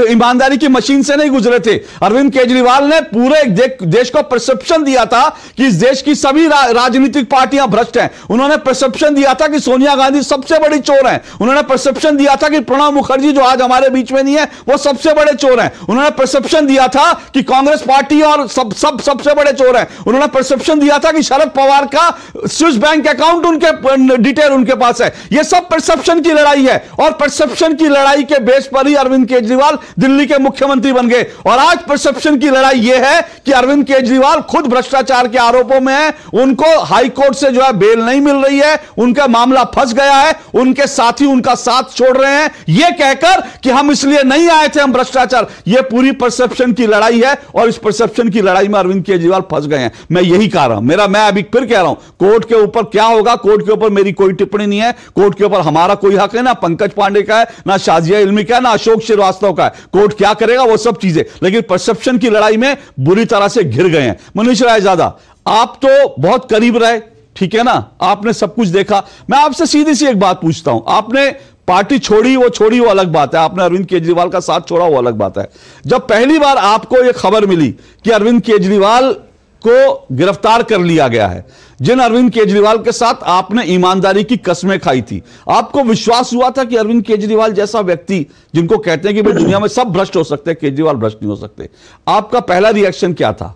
ईमानदारी की मशीन से नहीं गुजरे थे। अरविंद केजरीवाल ने पूरे देश को परसेप्शन दिया था कि इस देश की सभी राजनीतिक पार्टियां भ्रष्ट हैं। उन्होंने परसेप्शन दिया था कि सोनिया गांधी सबसे बड़ी चोर हैं। उन्होंने परसेप्शन दिया था कि प्रणब मुखर्जी जो आज हमारे बीच में नहीं है वो सबसे बड़े चोर हैं। उन्होंने परसेप्शन दिया था कि कांग्रेस पार्टी और सबसे बड़े चोर हैं। उन्होंने परसेप्शन दिया था कि शरद पवार का स्विस बैंक अकाउंट उनके डिटेल उनके पास है। यह सब परसेप्शन की लड़ाई है, और परसेप्शन की लड़ाई के बेस पर ही अरविंद केजरीवाल दिल्ली के मुख्यमंत्री बन गए। और आज परसेप्शन की लड़ाई यह है कि अरविंद केजरीवाल खुद भ्रष्टाचार के आरोपों में है, उनको हाई कोर्ट से जो है बेल नहीं मिल रही है, उनका मामला फंस गया है, उनके साथी उनका साथ छोड़ रहे हैं यह कहकर कि हम इसलिए नहीं आए थे, हम भ्रष्टाचार। यह पूरी परसेप्शन की लड़ाई है, और इस परसेप्शन की लड़ाई में अरविंद केजरीवाल फंस गए हैं। मैं यही कह रहा हूं, मैं अभी फिर कह रहा हूं, कोर्ट के ऊपर क्या होगा, कोर्ट के ऊपर मेरी कोई टिप्पणी नहीं है। कोर्ट के ऊपर हमारा कोई हक है, ना पंकज पांडे का है, ना शाजिया इल्मी का है, ना अशोक श्रीवास्तव का है। कोर्ट क्या करेगा वो सब चीजें, लेकिन परसेप्शन की लड़ाई में बुरी तरह से घिर गए हैं। मनीष रायजादा, आप तो बहुत करीब रहे, ठीक है ना, आपने सब कुछ देखा। मैं आपसे सीधी सी एक बात पूछता हूं, आपने पार्टी छोड़ी वो अलग बात है, आपने अरविंद केजरीवाल का साथ छोड़ा वो अलग बात है। जब पहली बार आपको यह खबर मिली कि अरविंद केजरीवाल को गिरफ्तार कर लिया गया है, जिन अरविंद केजरीवाल के साथ आपने ईमानदारी की कसमें खाई थी, आपको विश्वास हुआ था कि अरविंद केजरीवाल जैसा व्यक्ति, जिनको कहते हैं कि भाई दुनिया में सब भ्रष्ट हो सकते हैं, केजरीवाल भ्रष्ट नहीं हो सकते, आपका पहला रिएक्शन क्या था?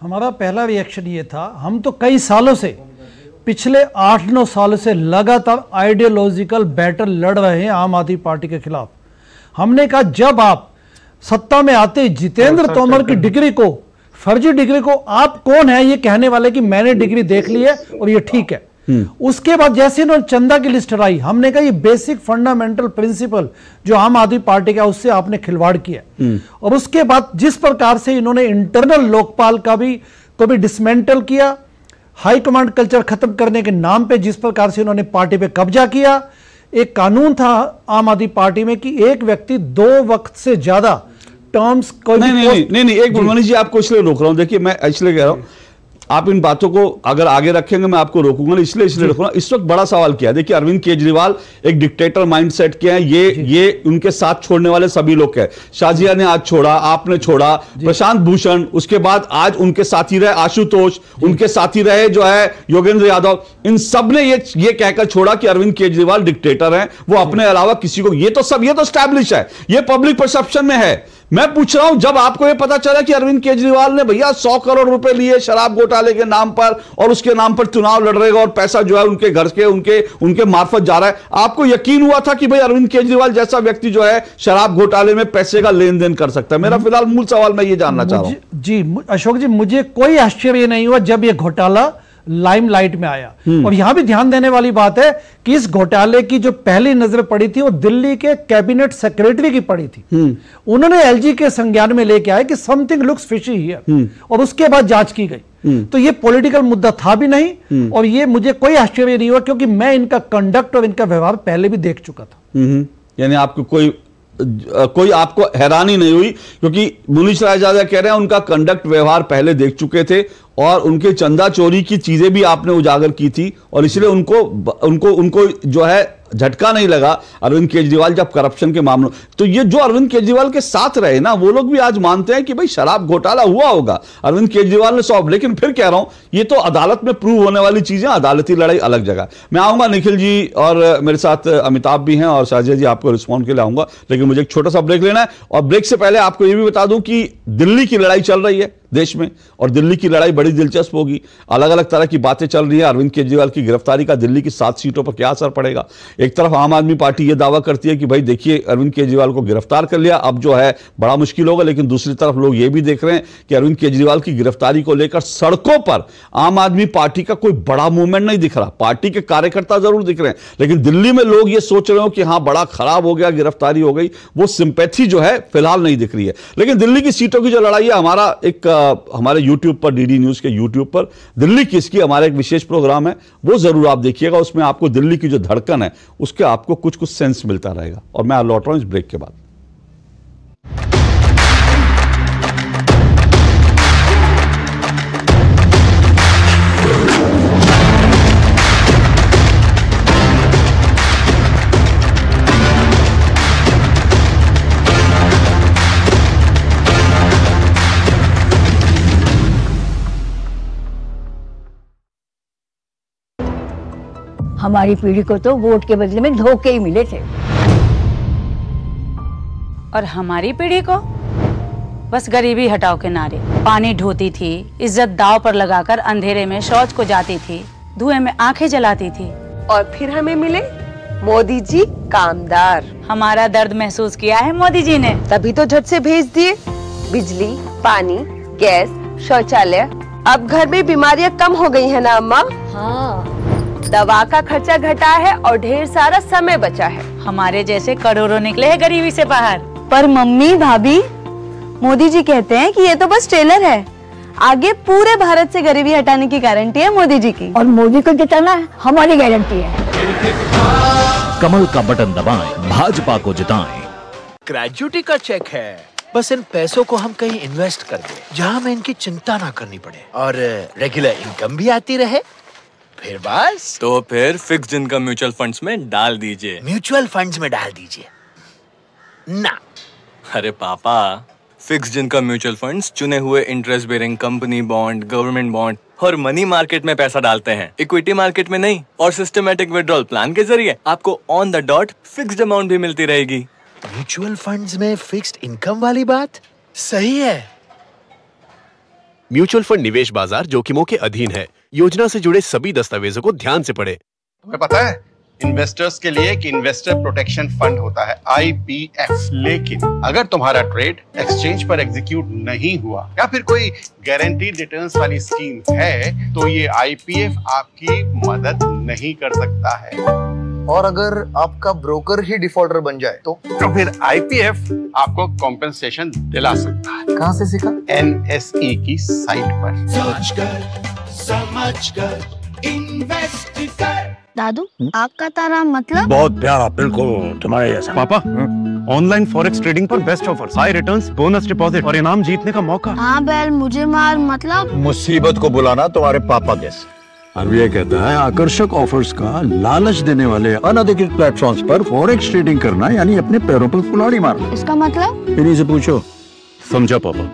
हमारा पहला रिएक्शन ये था, हम तो कई सालों से, पिछले 8-9 सालों से लगातार आइडियोलॉजिकल बैटल लड़ रहे हैं आम आदमी पार्टी के खिलाफ। हमने कहा जब आप सत्ता में आते जितेंद्र तोमर की डिग्री को, फर्जी डिग्री को, आप कौन है ये कहने वाले कि मैंने डिग्री देख ली है और ये ठीक है, उसके बाद जैसे इन्होंने चंदा की लिस्ट लाई, हमने कहा ये बेसिक फंडामेंटल प्रिंसिपल जो आम आदमी पार्टी का, उससे आपने खिलवाड़ किया। और उसके बाद जिस प्रकार से इन्होंने इंटरनल लोकपाल को भी डिसमेंटल किया, हाई कमांड कल्चर खत्म करने के नाम पे जिस प्रकार से उन्होंने पार्टी पे कब्जा किया। एक कानून था आम आदमी पार्टी में कि एक व्यक्ति 2 वक्त से ज्यादा टर्म्स कोई नहीं, एक मनीष जी आपको इसलिए रोक रहा हूं, देखिए मैं इसलिए कह रहा हूं, आप इन बातों को अगर आगे रखेंगे मैं आपको रोकूंगा, इसलिए रखूंगा। इस वक्त बड़ा सवाल क्या है, देखिए अरविंद केजरीवाल एक डिक्टेटर माइंडसेट के हैं, ये उनके साथ छोड़ने वाले सभी लोग हैं। शाजिया ने आज छोड़ा, आपने छोड़ा, प्रशांत भूषण, उसके बाद आज उनके साथी रहे आशुतोष, उनके साथी रहे जो है योगेंद्र यादव, इन सब ने ये कहकर छोड़ा कि अरविंद केजरीवाल डिक्टेटर हैं, वो अपने अलावा किसी को, ये तो स्टैब्लिश है, ये पब्लिक परसेप्शन में है। मैं पूछ रहा हूं, जब आपको यह पता चला कि अरविंद केजरीवाल ने भैया 100 करोड़ रुपए लिए शराब घोटाले के नाम पर, और उसके नाम पर चुनाव लड़ रहे और पैसा जो है उनके घर के उनके मार्फत जा रहा है, आपको यकीन हुआ था कि भाई अरविंद केजरीवाल जैसा व्यक्ति जो है शराब घोटाले में पैसे का लेन देन कर सकता है? मेरा फिलहाल मूल सवाल मैं ये जानना चाह रहा हूं। जी अशोक जी, मुझे कोई आश्चर्य नहीं हुआ जब यह घोटाला लाइमलाइट में आया। और यहां भी ध्यान देने वाली बात है कि इस घोटाले की जो पहली नजर पड़ी थी वो दिल्ली के कैबिनेट सेक्रेटरी की पड़ी थी। उन्होंने एलजी के संज्ञान में लेके आए कि समथिंग लुक्स फिशी हियर, और उसके बाद जांच की गई। तो ये पॉलिटिकल मुद्दा था भी नहीं, और ये मुझे कोई आश्चर्य नहीं हुआ क्योंकि मैं इनका कंडक्ट और इनका व्यवहार पहले भी देख चुका था। यानी आपको कोई आपको हैरानी नहीं हुई, क्योंकि मनीष रायजादा कह रहे हैं उनका कंडक्ट व्यवहार पहले देख चुके थे, और उनके चंदा चोरी की चीजें भी आपने उजागर की थी, और इसलिए उनको जो है झटका नहीं लगा अरविंद केजरीवाल जब करप्शन के मामलों, तो ये जो अरविंद केजरीवाल के साथ रहे ना, वो लोग भी आज मानते हैं कि भाई शराब घोटाला हुआ होगा, अरविंद केजरीवाल ने सॉल्व। लेकिन फिर कह रहा हूं, ये तो अदालत में प्रूव होने वाली चीजें, अदालती लड़ाई अलग जगह। मैं आऊंगा निखिल जी और मेरे साथ अमिताभ भी हैं और शाजिया जी, आपको रिस्पॉन्ड के लिए आऊंगा, लेकिन मुझे एक छोटा सा ब्रेक लेना है। और ब्रेक से पहले आपको यह भी बता दूं कि दिल्ली की लड़ाई चल रही है देश में, और दिल्ली की लड़ाई बड़ी दिलचस्प होगी। अलग अलग तरह की बातें चल रही है। अरविंद केजरीवाल की गिरफ्तारी का दिल्ली की 7 सीटों पर क्या असर पड़ेगा? एक तरफ आम आदमी पार्टी यह दावा करती है कि भाई देखिए अरविंद केजरीवाल को गिरफ्तार कर लिया, अब जो है बड़ा मुश्किल होगा। लेकिन दूसरी तरफ लोग यह भी देख रहे हैं कि अरविंद केजरीवाल की गिरफ्तारी को लेकर सड़कों पर आम आदमी पार्टी का कोई बड़ा मूवमेंट नहीं दिख रहा। पार्टी के कार्यकर्ता जरूर दिख रहे हैं, लेकिन दिल्ली में लोग ये सोच रहे हो कि हां बड़ा खराब हो गया, गिरफ्तारी हो गई, वो सिंपैथी जो है फिलहाल नहीं दिख रही है। लेकिन दिल्ली की सीटों की जो लड़ाई है, हमारे यूट्यूब पर, डीडी न्यूज के यूट्यूब पर दिल्ली किसकी हमारा एक विशेष प्रोग्राम है, वो जरूर आप देखिएगा। उसमें आपको दिल्ली की जो धड़कन है उसके आपको कुछ कुछ सेंस मिलता रहेगा। और मैं लौट रहा हूं इस ब्रेक के बाद। हमारी पीढ़ी को तो वोट के बदले में धोखे ही मिले थे, और हमारी पीढ़ी को बस गरीबी हटाओ के नारे। पानी ढोती थी, इज्जत दांव पर लगाकर अंधेरे में शौच को जाती थी, धुएं में आंखें जलाती थी, और फिर हमें मिले मोदी जी कामदार। हमारा दर्द महसूस किया है मोदी जी ने, तभी तो झट से भेज दिए बिजली, पानी, गैस, शौचालय। अब घर में बीमारियां कम हो गई है ना अम्मा? हाँ, दवा का खर्चा घटा है और ढेर सारा समय बचा है। हमारे जैसे करोड़ों निकले हैं गरीबी से बाहर। पर मम्मी भाभी, मोदी जी कहते हैं कि ये तो बस ट्रेलर है, आगे पूरे भारत से गरीबी हटाने की गारंटी है मोदी जी की। और मोदी को जिताना हमारी गारंटी है। कमल का बटन दबाएं, भाजपा को जिताएं। ग्रेजुटी का चेक है, बस इन पैसों को हम कहीं इन्वेस्ट कर दें जहां हमें इनकी चिंता ना करनी पड़े और रेगुलर इनकम भी आती रहे। फिर बस तो फिर फिक्स्ड इनकम म्यूचुअल फंड्स में डाल दीजिए। म्यूचुअल फंड्स में डाल दीजिए ना। अरे पापा, फिक्स्ड इनकम म्यूचुअल फंड्स चुने हुए interest bearing company bond, government bond और मनी मार्केट में पैसा डालते हैं, इक्विटी मार्केट में नहीं। और सिस्टमैटिक विड्रॉल प्लान के जरिए आपको on the dot fixed amount भी मिलती रहेगी। म्यूचुअल फंड्स में फिक्स्ड इनकम वाली बात सही है। म्यूचुअल फंड निवेश बाजार जोखिमों के अधीन है। योजना से जुड़े सभी दस्तावेजों को ध्यान से पढ़ें। तुम्हें पता है इन्वेस्टर्स के लिए एक इन्वेस्टर प्रोटेक्शन फंड होता है, IPF। लेकिन अगर तुम्हारा ट्रेड एक्सचेंज पर एग्जीक्यूट नहीं हुआ या फिर कोई गारंटीड रिटर्न्स वाली स्कीम है, तो ये IPF आपकी मदद नहीं कर सकता है। और अगर आपका ब्रोकर ही डिफॉल्टर बन जाए तो फिर IPF आपको कॉम्पेंसेशन दिला सकता है। कहां से सीखा? NSE की साइट पर। समझ कर इन्वेस्ट कर। दादू, आपका तारा मतलब? बहुत प्यारा, बिल्कुल तुम्हारे जैसा। पापा, ऑनलाइन फॉरेक्स ट्रेडिंग पर best offers, high returns, bonus deposit और इनाम जीतने का मौका। हाँ बैल, मुझे मार मतलब? मुसीबत को बुलाना तुम्हारे पापा जैसे। आरबीआई कहता है आकर्षक ऑफर्स का लालच देने वाले अनधिकृत प्लेटफॉर्म्स पर फॉरेक्स ट्रेडिंग करना यानी अपने पैरों पर कुल्हाड़ी मारना। इसका मतलब? इन्हीं से पूछो। समझा पापा?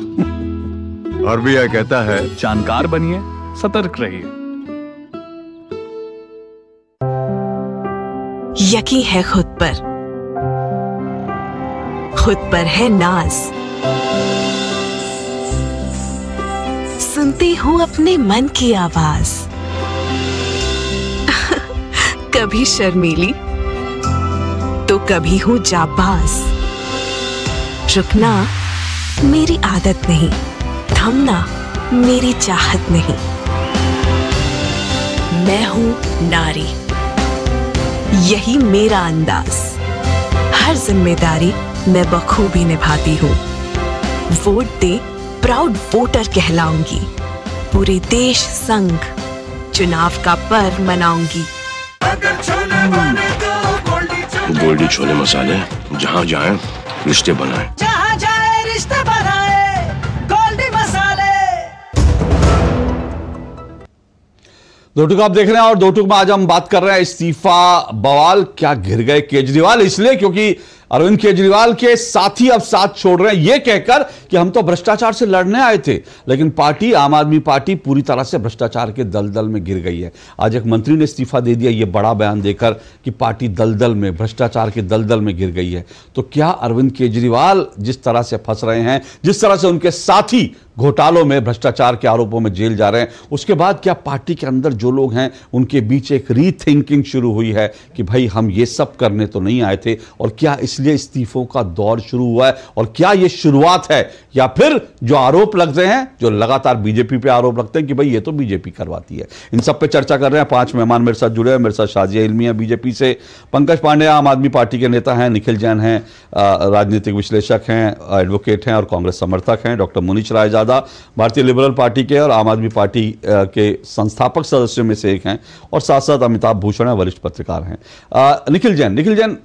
आरबीआई कहता है जानकार बनिए, सतर्क रहिए। यकीन है खुद पर है नाज। सुनती हूँ अपने मन की आवाज, कभी शर्मीली तो कभी हूँ जाबाज। रुकना मेरी आदत नहीं, थमना मेरी चाहत नहीं। मैं हूँ नारी, यही मेरा अंदाज। हर जिम्मेदारी मैं बखूबी निभाती हूँ। वोट दे, प्राउड वोटर कहलाऊंगी। पूरे देश संग चुनाव का पर्व मनाऊंगी। गोल्डी छोले मसाले, जहाँ जाए रिश्ते बनाए। जहाँ जाए रिश्ते बनाए, गोल्डी मसाले। दो टुक आप देख रहे हैं और दो टुक में आज हम बात कर रहे हैं इस्तीफा बवाल। क्या घिर गए केजरीवाल? इसलिए क्योंकि अरविंद केजरीवाल के साथी अब साथ छोड़ रहे हैं, यह कहकर कि हम तो भ्रष्टाचार से लड़ने आए थे, लेकिन पार्टी आम आदमी पार्टी पूरी तरह से भ्रष्टाचार के दलदल में गिर गई है। आज एक मंत्री ने इस्तीफा दे दिया यह बड़ा बयान देकर कि पार्टी दलदल में, भ्रष्टाचार के दलदल में गिर गई है। तो क्या अरविंद केजरीवाल जिस तरह से फंस रहे हैं, जिस तरह से उनके साथी घोटालों में, भ्रष्टाचार के आरोपों में जेल जा रहे हैं, उसके बाद क्या पार्टी के अंदर जो लोग हैं उनके बीच एक रीथिंकिंग शुरू हुई है कि भाई हम ये सब करने तो नहीं आए थे, और क्या इसलिए इस्तीफों का दौर शुरू हुआ है? और क्या ये शुरुआत है या फिर जो आरोप लगते हैं, जो लगातार बीजेपी पे आरोप लगते हैं कि भाई ये तो बीजेपी करवाती है? इन सब पे चर्चा कर रहे हैं। 5 मेहमान मेरे साथ जुड़े हैं। मेरे साथ शाजिया इल्मी है बीजेपी से, पंकज पांडे आम आदमी पार्टी के नेता हैं, निखिल जैन हैं राजनीतिक विश्लेषक हैं, एडवोकेट हैं और कांग्रेस समर्थक हैं, डॉक्टर मुनीश रायजादा भारतीय लिबरल पार्टी के और आम आदमी पार्टी के संस्थापक सदस्यों में से एक हैं, और साथ साथ अमिताभ भूषण है, वरिष्ठ पत्रकार हैं। निखिल जैन,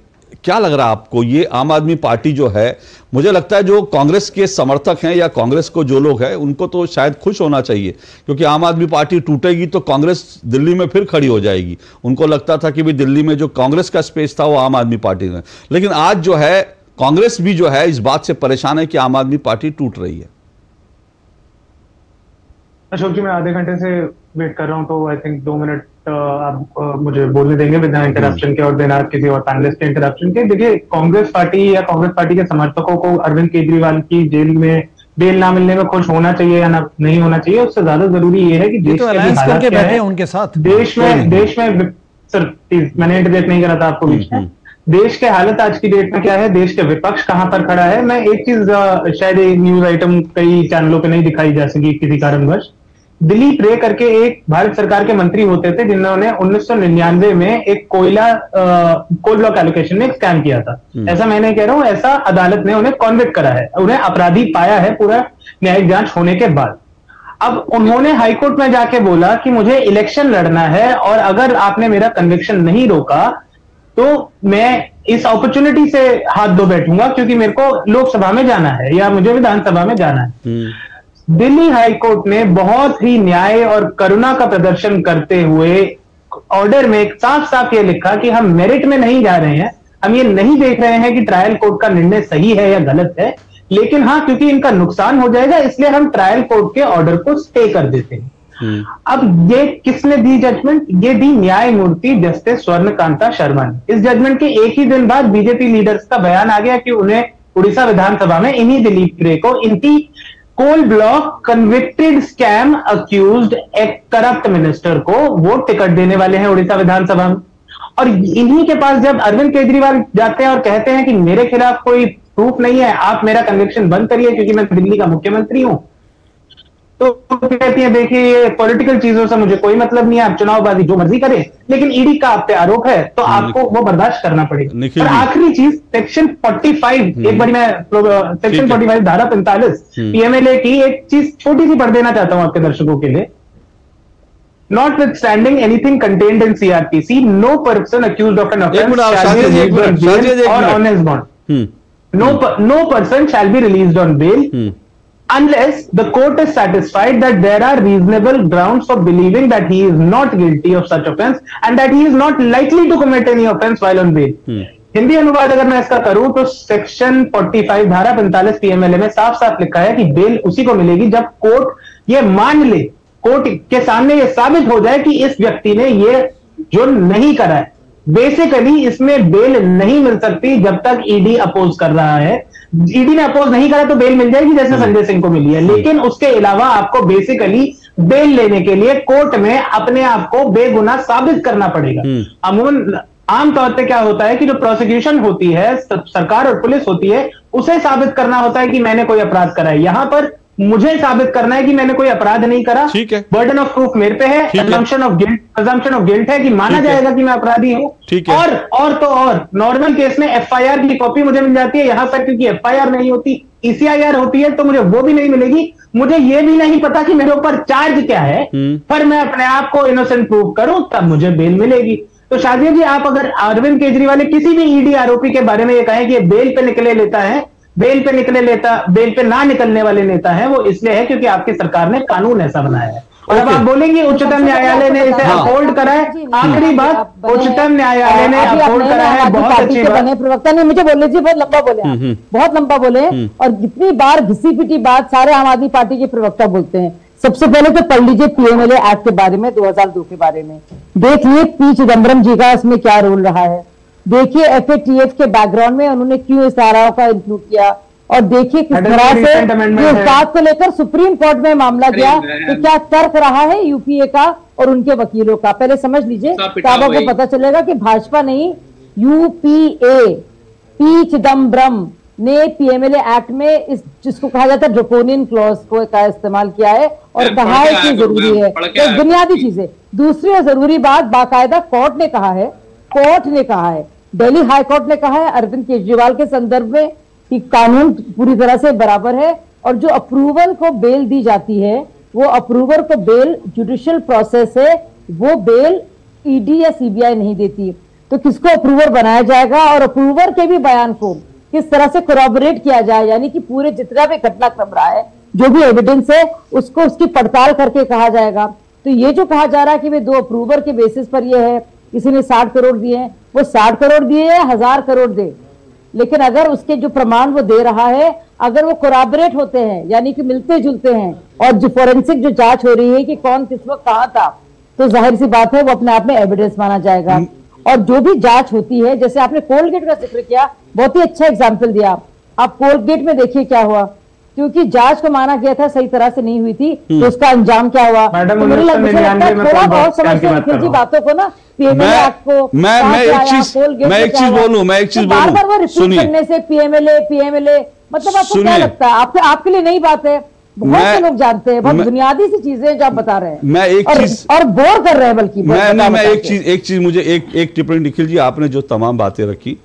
क्या लग रहा है आपको, ये आम आदमी पार्टी जो है, मुझे लगता है जो कांग्रेस के समर्थक हैं या कांग्रेस को जो लोग हैं उनको तो शायद खुश होना चाहिए, क्योंकि आम आदमी पार्टी टूटेगी तो कांग्रेस दिल्ली में फिर खड़ी हो जाएगी। उनको लगता था कि भाई दिल्ली में जो कांग्रेस का स्पेस था वो आम आदमी पार्टी में, लेकिन आज जो है कांग्रेस भी जो है इस बात से परेशान है कि आम आदमी पार्टी टूट रही है। अशोक जी, मैं आधे घंटे से वेट कर रहा हूं, तो आई थिंक 2 मिनट आप मुझे बोलने देंगे बिना इंटरप्शन के और बिना किसी और पैनलिस्ट के इंटरप्शन के। देखिए, कांग्रेस पार्टी या कांग्रेस पार्टी के समर्थकों को अरविंद केजरीवाल की जेल में बेल ना मिलने में खुश होना चाहिए या ना नहीं होना चाहिए, उससे ज्यादा जरूरी ये है कि देश तो के हालात क्या है उनके साथ। देश में सर प्लीज, मैंने इंटरजेक्ट नहीं करा था आपको बीच में। देश के हालत आज की डेट में क्या है, देश के विपक्ष कहां पर खड़ा है। मैं एक चीज, शायद न्यूज आइटम कई चैनलों पे नहीं दिखाई जा सकी किसी कारणवश, दिलीप रे करके एक भारत सरकार के मंत्री होते थे जिन्होंने 1999 में एक कोल ब्लॉक एलोकेशन में एक स्कैम किया था। ऐसा मैं नहीं कह रहा हूं, ऐसा अदालत ने उन्हें कॉन्विक्ट करा है, उन्हें अपराधी पाया है पूरा न्यायिक जांच होने के बाद। अब उन्होंने हाईकोर्ट में जाके बोला कि मुझे इलेक्शन लड़ना है और अगर आपने मेरा कन्विक्शन नहीं रोका तो मैं इस अपॉर्चुनिटी से हाथ धो बैठूंगा, क्योंकि मेरे को लोकसभा में जाना है या मुझे विधानसभा में जाना है। दिल्ली हाईकोर्ट ने बहुत ही न्याय और करुणा का प्रदर्शन करते हुए ऑर्डर में साफ साफ ये लिखा कि हम मेरिट में नहीं जा रहे हैं, हम ये नहीं देख रहे हैं कि ट्रायल कोर्ट का निर्णय सही है या गलत है, लेकिन हाँ, क्योंकि इनका नुकसान हो जाएगा इसलिए हम ट्रायल कोर्ट के ऑर्डर को स्टे कर देते हैं। अब ये किसने दी जजमेंट? ये दी न्यायमूर्ति जस्टिस स्वर्णकांता शर्मा ने। इस जजमेंट के एक ही दिन बाद बीजेपी लीडर्स का बयान आ गया कि उन्हें उड़ीसा विधानसभा में इन्हीं दिलीप रे को, इनकी coal block convicted scam accused एक करप्ट मिनिस्टर को वोट टिकट देने वाले हैं उड़ीसा विधानसभा में। और इन्हीं के पास जब अरविंद केजरीवाल जाते हैं और कहते हैं कि मेरे खिलाफ कोई प्रूफ नहीं है, आप मेरा कन्विक्शन बंद करिए क्योंकि मैं दिल्ली का मुख्यमंत्री हूं, तो कहती है देखिए ये पॉलिटिकल चीजों से मुझे कोई मतलब नहीं है, आप चुनावबाजी जो मर्जी करें, लेकिन ईडी का आप पे आरोप है तो आपको वो बर्दाश्त करना पड़ेगा। और आखिरी चीज, सेक्शन 45, एक बार मैं सेक्शन 45 धारा 45 पीएमएलए की एक चीज छोटी सी पढ़ देना चाहता हूं आपके दर्शकों के लिए। Notwithstanding anything contained in CRPC, no person accused of an offence shall be released on bail or on his bond. No person shall be released on bail unless the court is satisfied that there are reasonable grounds for believing that he is not guilty of such offence and that he is not likely to commit any offence while on bail. Hindi अनुवाद अगर मैं इसका करूं तो section 45 धारा 45 PMLA में साफ साफ लिखा है कि बेल उसी को मिलेगी जब कोर्ट ये मान ले, कोर्ट के सामने ये साबित हो जाए कि इस व्यक्ति ने ये जो नहीं करा है। बेसिकली इसमें बेल नहीं मिल सकती जब तक ईडी अपोज कर रहा है। ईडी ने अपोज नहीं करा तो बेल मिल जाएगी जैसे संजय सिंह को मिली है, लेकिन उसके अलावा आपको बेसिकली बेल लेने के लिए कोर्ट में अपने आप को बेगुनाह साबित करना पड़ेगा। अमूमन आमतौर पे क्या होता है कि जो प्रोसिक्यूशन होती है, सरकार और पुलिस होती है, उसे साबित करना होता है कि मैंने कोई अपराध करा है। यहां पर मुझे साबित करना है कि मैंने कोई अपराध नहीं करा। ठीक है, बर्डन ऑफ प्रूफ मेरे पे है, अजम्पशन ऑफ गिल्ट है कि माना जाएगा कि मैं अपराधी हूं। और तो और नॉर्मल केस में एफआईआर की कॉपी मुझे मिल जाती है, यहां पर क्योंकि एफआईआर नहीं होती, ईसीआईआर होती है, तो मुझे वो भी नहीं मिलेगी। मुझे ये भी नहीं पता कि मेरे ऊपर चार्ज क्या है, पर मैं अपने आप को इनोसेंट प्रूव करूं तब मुझे बेल मिलेगी। तो शाजिया जी, आप अगर अरविंद केजरीवाल किसी भी ईडी आरोपी के बारे में ये कहें कि ये बेल पे निकले लेता है, बेल पे ना निकलने वाले नेता है, वो इसलिए है क्योंकि आपकी सरकार ने कानून ऐसा बनाया है। और अब आप बोलेंगे उच्चतम न्यायालय ने इसे अपहोल्ड करा है। आखिरी बात, उच्चतम न्यायालय ने अपहोल्ड करा है, बहुत अच्छी बात। बने प्रवक्ता ने मुझे बोले जी, बहुत लंबा बोले, बहुत लंबा बोले, और जितनी बार घिसी पिटी बात सारे आम आदमी पार्टी के प्रवक्ता बोलते हैं। सबसे पहले तो पढ़ लीजिए पीएमएलए एक्ट के बारे में, 2002 के बारे में, देखिए पी चिदम्बरम जी का इसमें क्या रोल रहा है, देखिए एफएटीएफ के बैकग्राउंड में उन्होंने क्यों इस धाराओं का इंक्लूड किया, और देखिए किस तरह से इस बात को लेकर सुप्रीम कोर्ट में मामला गया, तो क्या तर्क रहा है यूपीए का और उनके वकीलों का, पहले समझ लीजिए, तब आपको पता चलेगा कि भाजपा नहीं, यूपीए, पी चिदम्बरम ने पीएमएलए एक्ट में इस जिसको कहा जाता है ड्रकोनियन क्लॉज को का इस्तेमाल किया है और कहा है कि जरूरी है, तो बुनियादी चीजें। दूसरी और जरूरी बात, बाकायदा कोर्ट ने कहा है, कोर्ट ने कहा है, दिल्ली हाई कोर्ट ने कहा है अरविंद केजरीवाल के संदर्भ में कि कानून पूरी तरह से बराबर है, और जो अप्रूवल को बेल दी जाती है वो अप्रूवर को बेल जुडिशियल प्रोसेस है, वो बेल ईडी या सीबीआई नहीं देती। तो किसको अप्रूवर बनाया जाएगा और अप्रूवर के भी बयान को किस तरह से कोरॉबरेट किया जाए, यानी कि पूरे जितना भी घटनाक्रम रहा है, जो भी एविडेंस है उसको उसकी पड़ताल करके कहा जाएगा। तो ये जो कहा जा रहा है कि वे 2 अप्रूवर के बेसिस पर ये है, किसी ने 60 करोड़ दिए हैं, वो 60 करोड़ दिए या 1000 करोड़ दे, लेकिन अगर उसके जो प्रमाण वो दे रहा है अगर वो कोरॉबरेट होते हैं, यानी कि मिलते जुलते हैं, और जो फोरेंसिक जो जांच हो रही है कि कौन किस वक्त कहां था, तो जाहिर सी बात है वो अपने आप में एविडेंस माना जाएगा। और जो भी जांच होती है, जैसे आपने कोलगेट का जिक्र किया, बहुत ही अच्छा एग्जाम्पल दिया, आप कोलगेट में देखिए क्या हुआ, क्योंकि जांच को माना गया था सही तरह से नहीं हुई थी, तो उसका अंजाम क्या हुआ। तो मुझे लगता है थोड़ा बहुत समझते निखिल जी बातों को ना, पीएमएलए एक्ट को, मैं एक चीज बोलूं, बार-बार वो रिपीट करने से पीएमएलए मतलब आपको क्या लगता है, आपके लिए नई बात है, बहुत से लोग जानते हैं, बहुत बुनियादी सी चीजें जो आप बता रहे हैं, मैं एक चीज और बोर कर रहे हैं, बल्कि मैं एक चीज मुझे एक टिप्पणी निखिल जी, आपने जो तमाम बातें रखी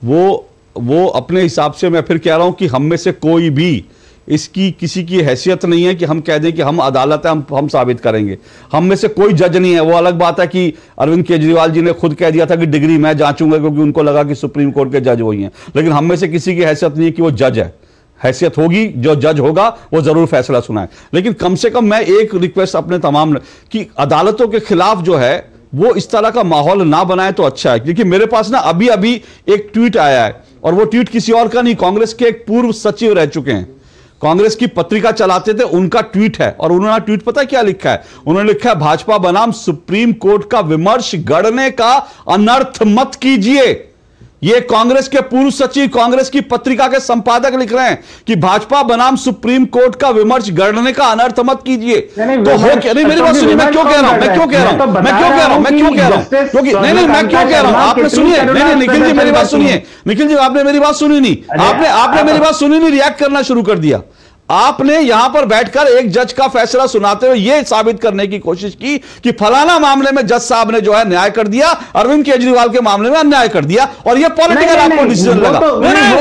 वो अपने हिसाब से, मैं फिर कह रहा हूं कि हम में से कोई भी इसकी किसी की हैसियत नहीं है कि हम कह दें कि हम अदालत है, हम साबित करेंगे, हम में से कोई जज नहीं है। वो अलग बात है कि अरविंद केजरीवाल जी ने खुद कह दिया था कि डिग्री मैं जांचूंगा क्योंकि उनको लगा कि सुप्रीम कोर्ट के जज वही हैं, लेकिन हम में से किसी की हैसियत नहीं है कि वो जज है। हैसियत होगी, जो जज होगा वो जरूर फैसला सुनाए, लेकिन कम से कम मैं एक रिक्वेस्ट अपने तमाम कि अदालतों के खिलाफ जो है वो इस तरह का माहौल ना बनाए तो अच्छा है। क्योंकि मेरे पास ना अभी एक ट्वीट आया है, और वो ट्वीट किसी और का नहीं, कांग्रेस के एक पूर्व सचिव रह चुके हैं, कांग्रेस की पत्रिका चलाते थे, उनका ट्वीट है, और उन्होंने ट्वीट पता क्या लिखा है, उन्होंने लिखा है भाजपा बनाम सुप्रीम कोर्ट का विमर्श गढ़ने का अनर्थ मत कीजिए। ये कांग्रेस के पूर्व सचिव, कांग्रेस की पत्रिका के संपादक लिख रहे हैं कि भाजपा बनाम सुप्रीम कोर्ट का विमर्श गढ़ने का अनर्थ मत कीजिए। तो हो क्या, नहीं मेरी बात सुनिए, मैं क्यों कह रहा हूं, क्योंकि नहीं मैं क्यों कह रहा हूं, आपने सुनिए, नहीं निखिल जी मेरी बात सुनिए, निखिल जी आपने मेरी बात सुनी नहीं, आपने मेरी बात सुनी नहीं, रिएक्ट करना शुरू कर दिया। आपने यहां पर बैठकर एक जज का फैसला सुनाते हुए यह साबित करने की कोशिश की कि फलाना मामले में जज साहब ने जो है न्याय कर दिया, अरविंद केजरीवाल के मामले में अन्याय कर दिया, और यह पॉलिटिकल आपको डिसीजन लगा।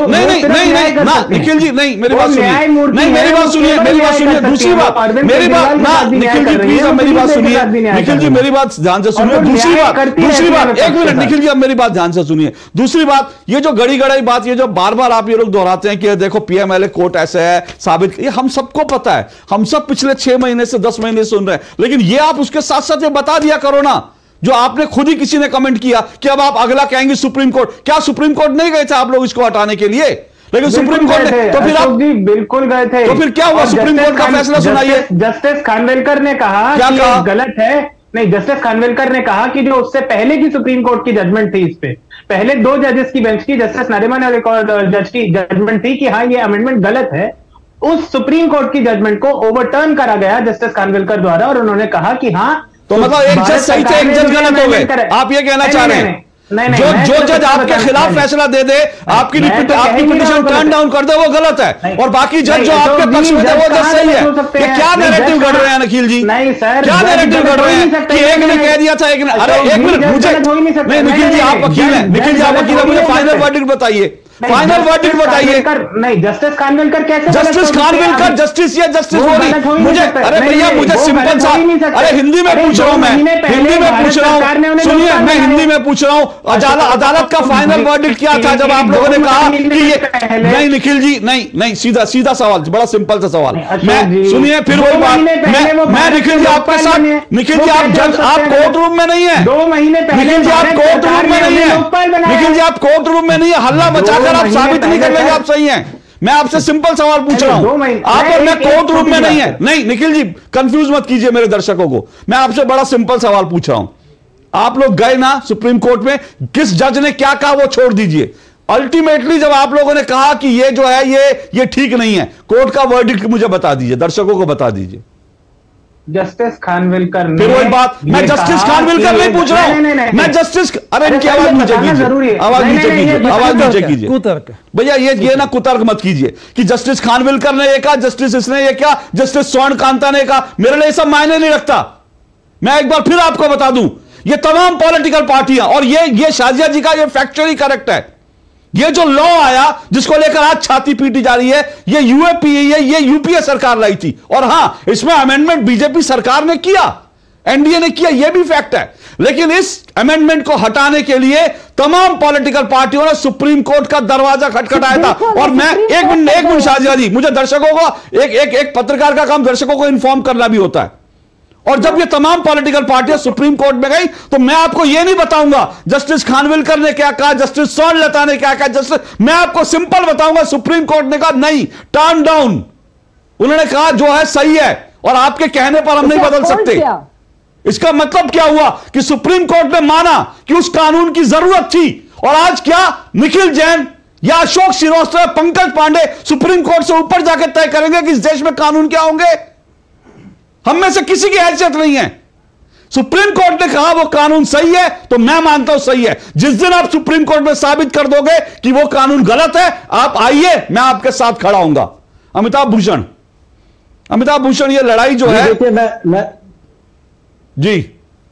नहीं ना निखिल जी, नहीं मेरी बात सुनिए, नहीं मेरी बात सुनिए, दूसरी बात मेरी बात ना निखिल जी प्लीज मेरी बात सुनिए, निखिल जी मेरी बात ध्यान से सुनिए, दूसरी बात एक मिनट निखिल जी, अब मेरी बात ध्यान से सुनिए। दूसरी बात, ये जो गड़ी गड़ाई बात, ये जो बार बार आप ये लोग दोहराते हैं कि देखो पीएमएलए कोर्ट ऐसे है, साबित, ये हम सबको पता है, हम सब पिछले 6 महीने से 10 महीने सुन रहे हैं, लेकिन ये आप उसके साथ साथ ये बता दिया करो ना, जो आपने खुद ही किसी ने कमेंट किया कि अब आप अगला कहेंगे सुप्रीम कोर्ट। क्या सुप्रीम कोर्ट नहीं गए थे आप लोग इसको हटाने के लिए? लेकिन सुप्रीम कोर्ट ने, तो फिर आप बिल्कुल गए थे, तो फिर क्या हुआ? सुप्रीम कोर्ट का फैसला सुनाइए। जस्टिस खानविलकर ने कहा क्या कहा? गलत है, नहीं जस्टिस खानविलकर ने कहा कि जो उससे पहले की सुप्रीम कोर्ट की जजमेंट थी, इस पे पहले 2 जजेस की बेंच की, जस्टिस नरिमन और एक और जज की जजमेंट थी कि हाँ ये अमेंडमेंट गलत है, उस सुप्रीम कोर्ट की जजमेंट को ओवरटर्न करा गया जस्टिस खानविलकर द्वारा, और उन्होंने कहा कि हाँ, तो मतलब एक जज सही थे, एक जज गलत हो गए, आप ये कहना चाह रहे हैं? जो जज आपके खिलाफ फैसला दे दे, आपकी पिटीशन टर्न डाउन कर दे, वो गलत है, और बाकी जज जो आपके पक्ष में थे वो जज सही है। ये क्या नैरेटिव गढ़ रहे हैं निखिल जी? नहीं सर, क्या नैरेटिव गढ़ रहे हैं कि एक ने कह दिया था, एक ने, अरे एक मिनट मुझे, नहीं निखिल जी आप वकील हैं, निखिल जी आप वकील हैं, मुझे फाइनल वर्डिक्ट बताइए, फाइनल वर्डिक्ट बताइए। नहीं, जस्टिस खानविलकर कैसे? जस्टिस खानविलकर जस्टिस या जस्टिस मुझे, अरे भैया मुझे सिंपल सा, अरे हिंदी में पूछ रहा हूं, मैं हिंदी में पूछ रहा हूं, सुनिए मैं हिंदी में पूछ रहा हूं। अदालत का फाइनल वर्डिक्ट क्या था जब आप लोगों ने कहा कि ये नहीं निखिल जी, नहीं सीधा सीधा सवाल, बड़ा सिंपल सा सवाल। मैं सुनिए फिर वही बात, मैं निखिल जी आपके साथ, निखिल जी आप कोर्ट रूम में नहीं है, 2 महीने पहले निखिल जी आप कोर्ट रूम में नहीं है, निखिल जी आप कोर्ट रूम में नहीं है, हल्ला मचाकर आप साबित नहीं कर लेंगे आप सही हैं। मैं आपसे सिंपल सवाल पूछ रहा हूं, आप और मैं कोर्ट रूम में नहीं है। नहीं निखिल जी कंफ्यूज मत कीजिए मेरे दर्शकों को, मैं आपसे बड़ा सिंपल सवाल पूछ रहा हूं। आप लोग गए ना सुप्रीम कोर्ट में, किस जज ने क्या कहा वो छोड़ दीजिए। अल्टीमेटली जब आप लोगों ने कहा कि ये जो है ये ठीक नहीं है, कोर्ट का वर्डिक्ट मुझे बता दीजिए, दर्शकों को बता दीजिए। जस्टिस खानविलकर फिर वही बात, मैं जस्टिस खानविलकर नहीं पूछ रहा हूं, मैं जस्टिस, अरे इनकी आवाज नीचे कीजिए, आवाज नीचे कीजिए, आवाज नीचे कीजिए भैया, ये ना कुतर्क मत कीजिए कि जस्टिस खानविलकर ने ये कहा, जस्टिस इसने ये क्या, जस्टिस स्वर्ण कांता ने कहा, मेरे लिए सब मायने नहीं रखता। मैं एक बार फिर आपको बता दूं, ये तमाम पॉलिटिकल पार्टियां, और ये शाजिया जी का ये फैक्चुअली करेक्ट है, ये जो लॉ आया जिसको लेकर आज छाती पीटी जा रही है, ये ये यूपीए सरकार लाई थी, और हां इसमें अमेंडमेंट बीजेपी सरकार ने किया, एनडीए ने किया, ये भी फैक्ट है। लेकिन इस अमेंडमेंट को हटाने के लिए तमाम पॉलिटिकल पार्टियों ने सुप्रीम कोर्ट का दरवाजा खटखटाया था। और मैं एक मिनट शाजिया जी, मुझे दर्शकों को एक पत्रकार का काम दर्शकों को इन्फॉर्म करना भी होता है, और जब ये तमाम पॉलिटिकल पार्टियां सुप्रीम कोर्ट में गई तो मैं आपको ये नहीं बताऊंगा जस्टिस खानविलकर ने क्या कहा, जस्टिस स्वर्णलता ने क्या कहा, मैं आपको सिंपल बताऊंगा सुप्रीम कोर्ट ने कहा नहीं, टर्न डाउन। उन्होंने कहा जो है सही है, और आपके कहने पर हम नहीं बदल सकते। इसका मतलब क्या हुआ कि सुप्रीम कोर्ट ने माना कि उस कानून की जरूरत थी, और आज क्या निखिल जैन या अशोक श्रीवास्तव, पंकज पांडे सुप्रीम कोर्ट से ऊपर जाकर तय करेंगे कि इस देश में कानून क्या होंगे? हम में से किसी की हैसियत नहीं है। सुप्रीम कोर्ट ने कहा वो कानून सही है तो मैं मानता हूं सही है। जिस दिन आप सुप्रीम कोर्ट में साबित कर दोगे कि वो कानून गलत है, आप आइए, मैं आपके साथ खड़ा हूंगा। अमिताभ भूषण, ये लड़ाई जो है, देखिए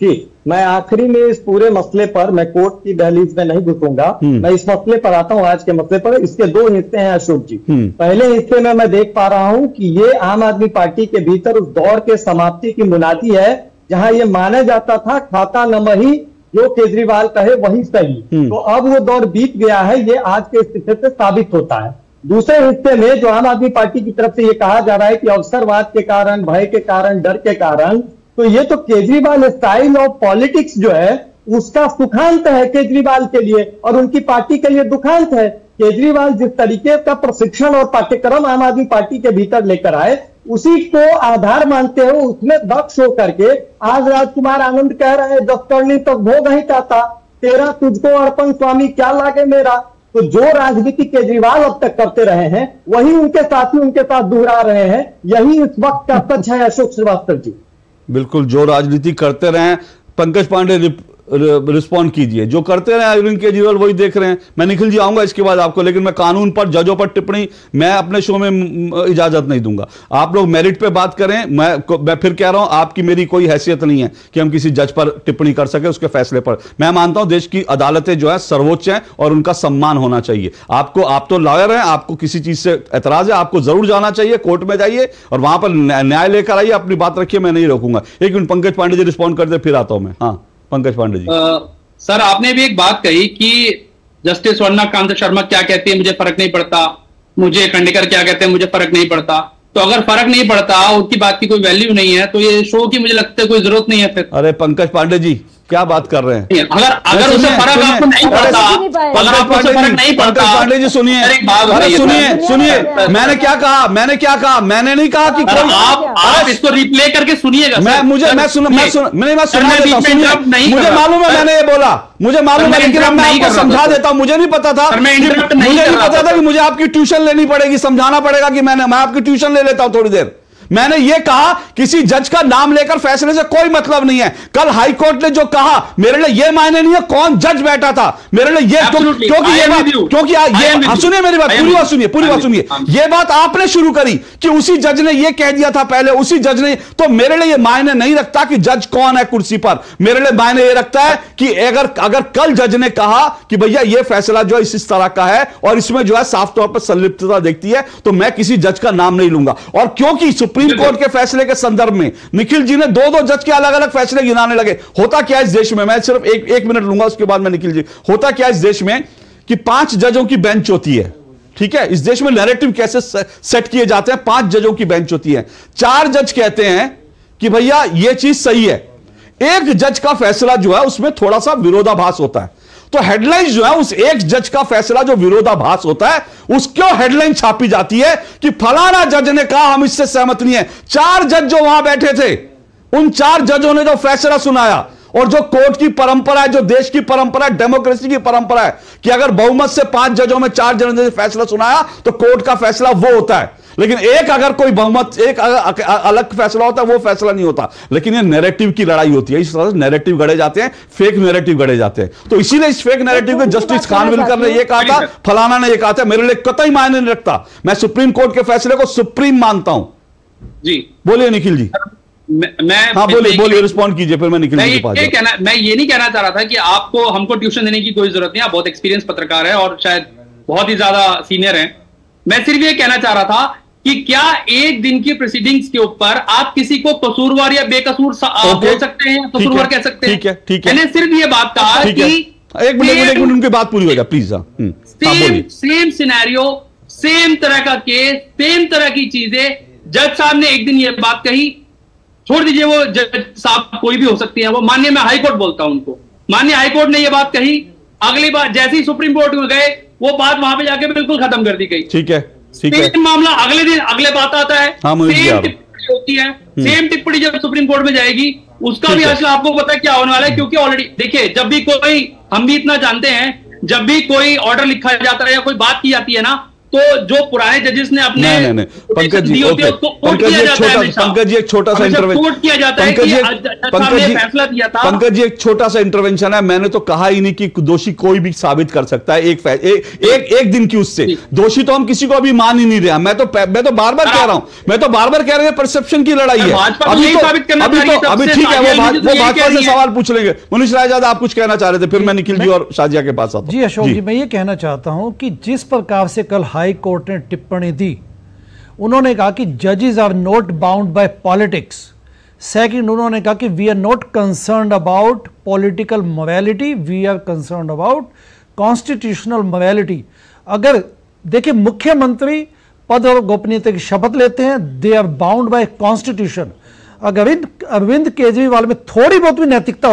जी मैं आखिरी में इस पूरे मसले पर, मैं कोर्ट की दहलीज में नहीं घुसूंगा, मैं इस मसले पर आता हूं, आज के मसले पर। इसके 2 हिस्से हैं अशोक जी। पहले हिस्से में मैं देख पा रहा हूं कि ये आम आदमी पार्टी के भीतर उस दौर के समाप्ति की मुनादी है जहां ये माना जाता था खाता न मही, जो केजरीवाल कहे वही सही। तो अब वो दौर बीत गया है, ये आज के स्थिति से साबित होता है। दूसरे हिस्से में जो आम आदमी पार्टी की तरफ से ये कहा जा रहा है कि अवसरवाद के कारण, भय के कारण, डर के कारण, तो ये तो केजरीवाल स्टाइल ऑफ पॉलिटिक्स जो है उसका सुखांत है केजरीवाल के लिए, और उनकी पार्टी के लिए दुखांत है। केजरीवाल जिस तरीके का प्रशिक्षण और पाठ्यक्रम आम आदमी पार्टी के भीतर लेकर आए, उसी को आधार मानते हो, उसमें दक्ष हो करके आज राजकुमार आनंद कह रहे हैं 10 करनी तो भोग नहीं कहता, तेरा तुझको अर्पण स्वामी क्या लागे मेरा। तो जो राजनीति केजरीवाल अब तक करते रहे हैं वही उनके साथी उनके साथ दोहरा रहे हैं, यही इस वक्त का सच है अशोक श्रीवास्तव जी। बिल्कुल, जो राजनीति करते रहे, पंकज पांडे रिस्पॉन्ड कीजिए, जो करते रहे अरविंद केजरीवाल वही देख रहे हैं। मैं निखिल जी आऊंगा इसके बाद आपको, लेकिन मैं कानून पर, जजों पर टिप्पणी मैं अपने शो में इजाजत नहीं दूंगा। आप लोग मेरिट पे बात करें, मैं फिर कह रहा हूं आपकी मेरी कोई हैसियत नहीं है कि हम किसी जज पर टिप्पणी कर सके, उसके फैसले पर। मैं मानता हूं देश की अदालतें जो है सर्वोच्च हैं और उनका सम्मान होना चाहिए। आप तो लॉयर हैं, आपको किसी चीज से एतराज है, आपको जरूर जाना चाहिए, कोर्ट में जाइए और वहां पर न्याय लेकर आइए, अपनी बात रखिए, मैं नहीं रोकूंगा। एक मिनट पंकज पांडे जी रिस्पॉन्ड कर दे, फिर आता हूं मैं। हाँ पंकज पांडे जी। सर आपने भी एक बात कही कि जस्टिस स्वर्णकांत शर्मा क्या कहती है मुझे फर्क नहीं पड़ता, मुझे खंडेकर क्या कहते हैं मुझे फर्क नहीं पड़ता। तो अगर फर्क नहीं पड़ता, उनकी बात की कोई वैल्यू नहीं है, तो ये शो की मुझे लगता है कोई जरूरत नहीं है फिर। अरे पंकज पांडे जी क्या बात कर रहे हैं? अगर उसे फर्क आपको नहीं पड़ता, अगर आपको उसे फर्क नहीं पड़ता, पांडे जी सुनिए, सुनिए मैंने क्या कहा, मैंने नहीं कहा कि आप इसको रिप्ले करके सुनिएगा। मुझे मालूम है मैंने ये बोला, मुझे मालूम है, लेकिन मैं आपको समझा देता हूं। मुझे नहीं पता था कि मुझे आपकी ट्यूशन लेनी पड़ेगी, समझाना पड़ेगा कि मैं आपकी ट्यूशन ले लेता हूं थोड़ी देर। मैंने ये कहा किसी जज का नाम लेकर फैसले से कोई मतलब नहीं है। कल हाई कोर्ट ने जो कहा मेरे लिए ये मायने नहीं है कौन जज बैठा था, मेरे लिए ये क्योंकि ये बात सुनिए मेरी बात, पूरी बात सुनिए। ये बात आपने शुरू करी कि उसी जज ने ये कह दिया था पहले, उसी जज ने, तो मेरे लिए ये मायने नहीं रखता कि जज कौन है कुर्सी पर। मेरे लिए मायने ये रखता है कि अगर कल जज ने कहा कि भैया ये फैसला जो है इस तरह का है और इसमें जो है साफ तौर पर संलिप्तता देखती है, तो मैं किसी जज का नाम नहीं लूंगा। और क्योंकि सुप्रीम कोर्ट के फैसले के संदर्भ में निखिल जी ने दो जज के अलग अलग फैसले गिनाने लगे। होता क्या इस देश में, मैं सिर्फ एक मिनट लूंगा उसके बाद में निखिल जी, होता क्या इस देश में कि 5 जजों की बेंच होती है, ठीक है। इस देश में नैरेटिव कैसे सेट किए जाते हैं, 5 जजों की बेंच होती है। 4 जज कहते हैं कि भैया ये चीज सही है, एक जज का फैसला जो है उसमें थोड़ा सा विरोधाभास होता है, तो हेडलाइन जो है उस एक जज का फैसला जो विरोधाभास होता है उसको हेडलाइन छापी जाती है कि फलाना जज ने कहा हम इससे सहमत नहीं है। 4 जज जो वहां बैठे थे, उन 4 जजों ने जो फैसला सुनाया, और जो कोर्ट की परंपरा है, जो देश की परंपरा है, डेमोक्रेसी की परंपरा है कि अगर बहुमत से 5 जजों में 4 जजों ने फैसला सुनाया तो कोर्ट का फैसला वो होता है। लेकिन अगर कोई बहुमत अलग फैसला होता है वो फैसला नहीं होता। लेकिन ये नैरेटिव की लड़ाई होती है, इस तरह से नैरेटिव गढ़े जाते हैं, फेक नैरेटिव गढ़े जाते हैं। तो इसीलिए इस फेक नैरेटिव को जस्टिस खानविलकर ने ये कहा था, फलाना ने ये कहा था, मेरे लिए कतई मायने नहीं रखता। मैं सुप्रीम कोर्ट के फैसले को सुप्रीम मानता हूं। जी बोलिए निखिल जी। हाँ बोलिए रिस्पॉन्ड कीजिए, फिर मैं निखिल जी के पास जाऊं। मैं ये नहीं कहना चाह रहा था कि आपको हमको ट्यूशन देने की कोई जरूरत नहीं, आप बहुत एक्सपीरियंस पत्रकार है और शायद बहुत ही ज्यादा सीनियर हैं। मैं सिर्फ ये कहना चाह रहा था कि क्या एक दिन की प्रोसीडिंग्स के ऊपर आप किसी को कसूरवार या बेकसूर बोल सकते हैं, कसूरवार कह सकते हैं? ठीक है। मैंने सिर्फ ये बात कहा कि एक मिनट उनकी बात पूरी हो जाए प्लीज। सेम सिनेरियो, सेम तरह का केस, सेम तरह की चीजें, जज साहब ने एक दिन ये बात कही, छोड़ दीजिए वो जज साहब कोई भी हो सकती है, वो माननीय मैं हाईकोर्ट बोलता हूं उनको, माननीय हाईकोर्ट ने ये बात कही, अगली बार जैसे ही सुप्रीम कोर्ट में गए वो बात वहां पे जाके बिल्कुल खत्म कर दी गई। ठीक है। सेम मामला अगले दिन अगले बात आता है, सेम टिप्पणी होती है, सेम टिप्पणी जब सुप्रीम कोर्ट में जाएगी उसका भी आजकल आपको पता है क्या होने वाला है। क्योंकि ऑलरेडी देखिए, जब भी कोई, हम भी इतना जानते हैं, जब भी कोई ऑर्डर लिखा जाता है या कोई बात की जाती है ना, तो जो पुराने जजेस ने अपने नहीं पंकज जी, पंकज जी एक छोटा सा इंटरवेंशन किया जाता है कि फैसला दिया था। पंकज जी एक छोटा सा इंटरवेंशन है, मैंने तो कहा ही नहीं कि दोषी कोई भी साबित कर सकता है एक दिन की उससे। दोषी तो हम किसी को अभी मान ही नहीं रहे। मैं तो बार बार कह रहा हूं, परसेप्शन की लड़ाई है अभी। ठीक है, वो भाजपा से सवाल पूछ लेंगे। मनीष रायजादा आप कुछ कहना चाह रहे थे, फिर मैं निखिल जी और शाजिया के पास आता हूं। जी अशोक जी, मैं ये कहना चाहता हूं कि जिस प्रकार से कल हाई कोर्ट ने टिप्पणी दी, उन्होंने कहा कि जजेस are not bound by politics. Second, उन्होंने कहा कि we are not concerned about political morality, we are concerned about constitutional morality. अगर देखिए, मुख्यमंत्री पद और गोपनीयता की शपथ लेते हैं, they are bound by constitution. अगर अरविंद केजरीवाल में थोड़ी बहुत भी नैतिकता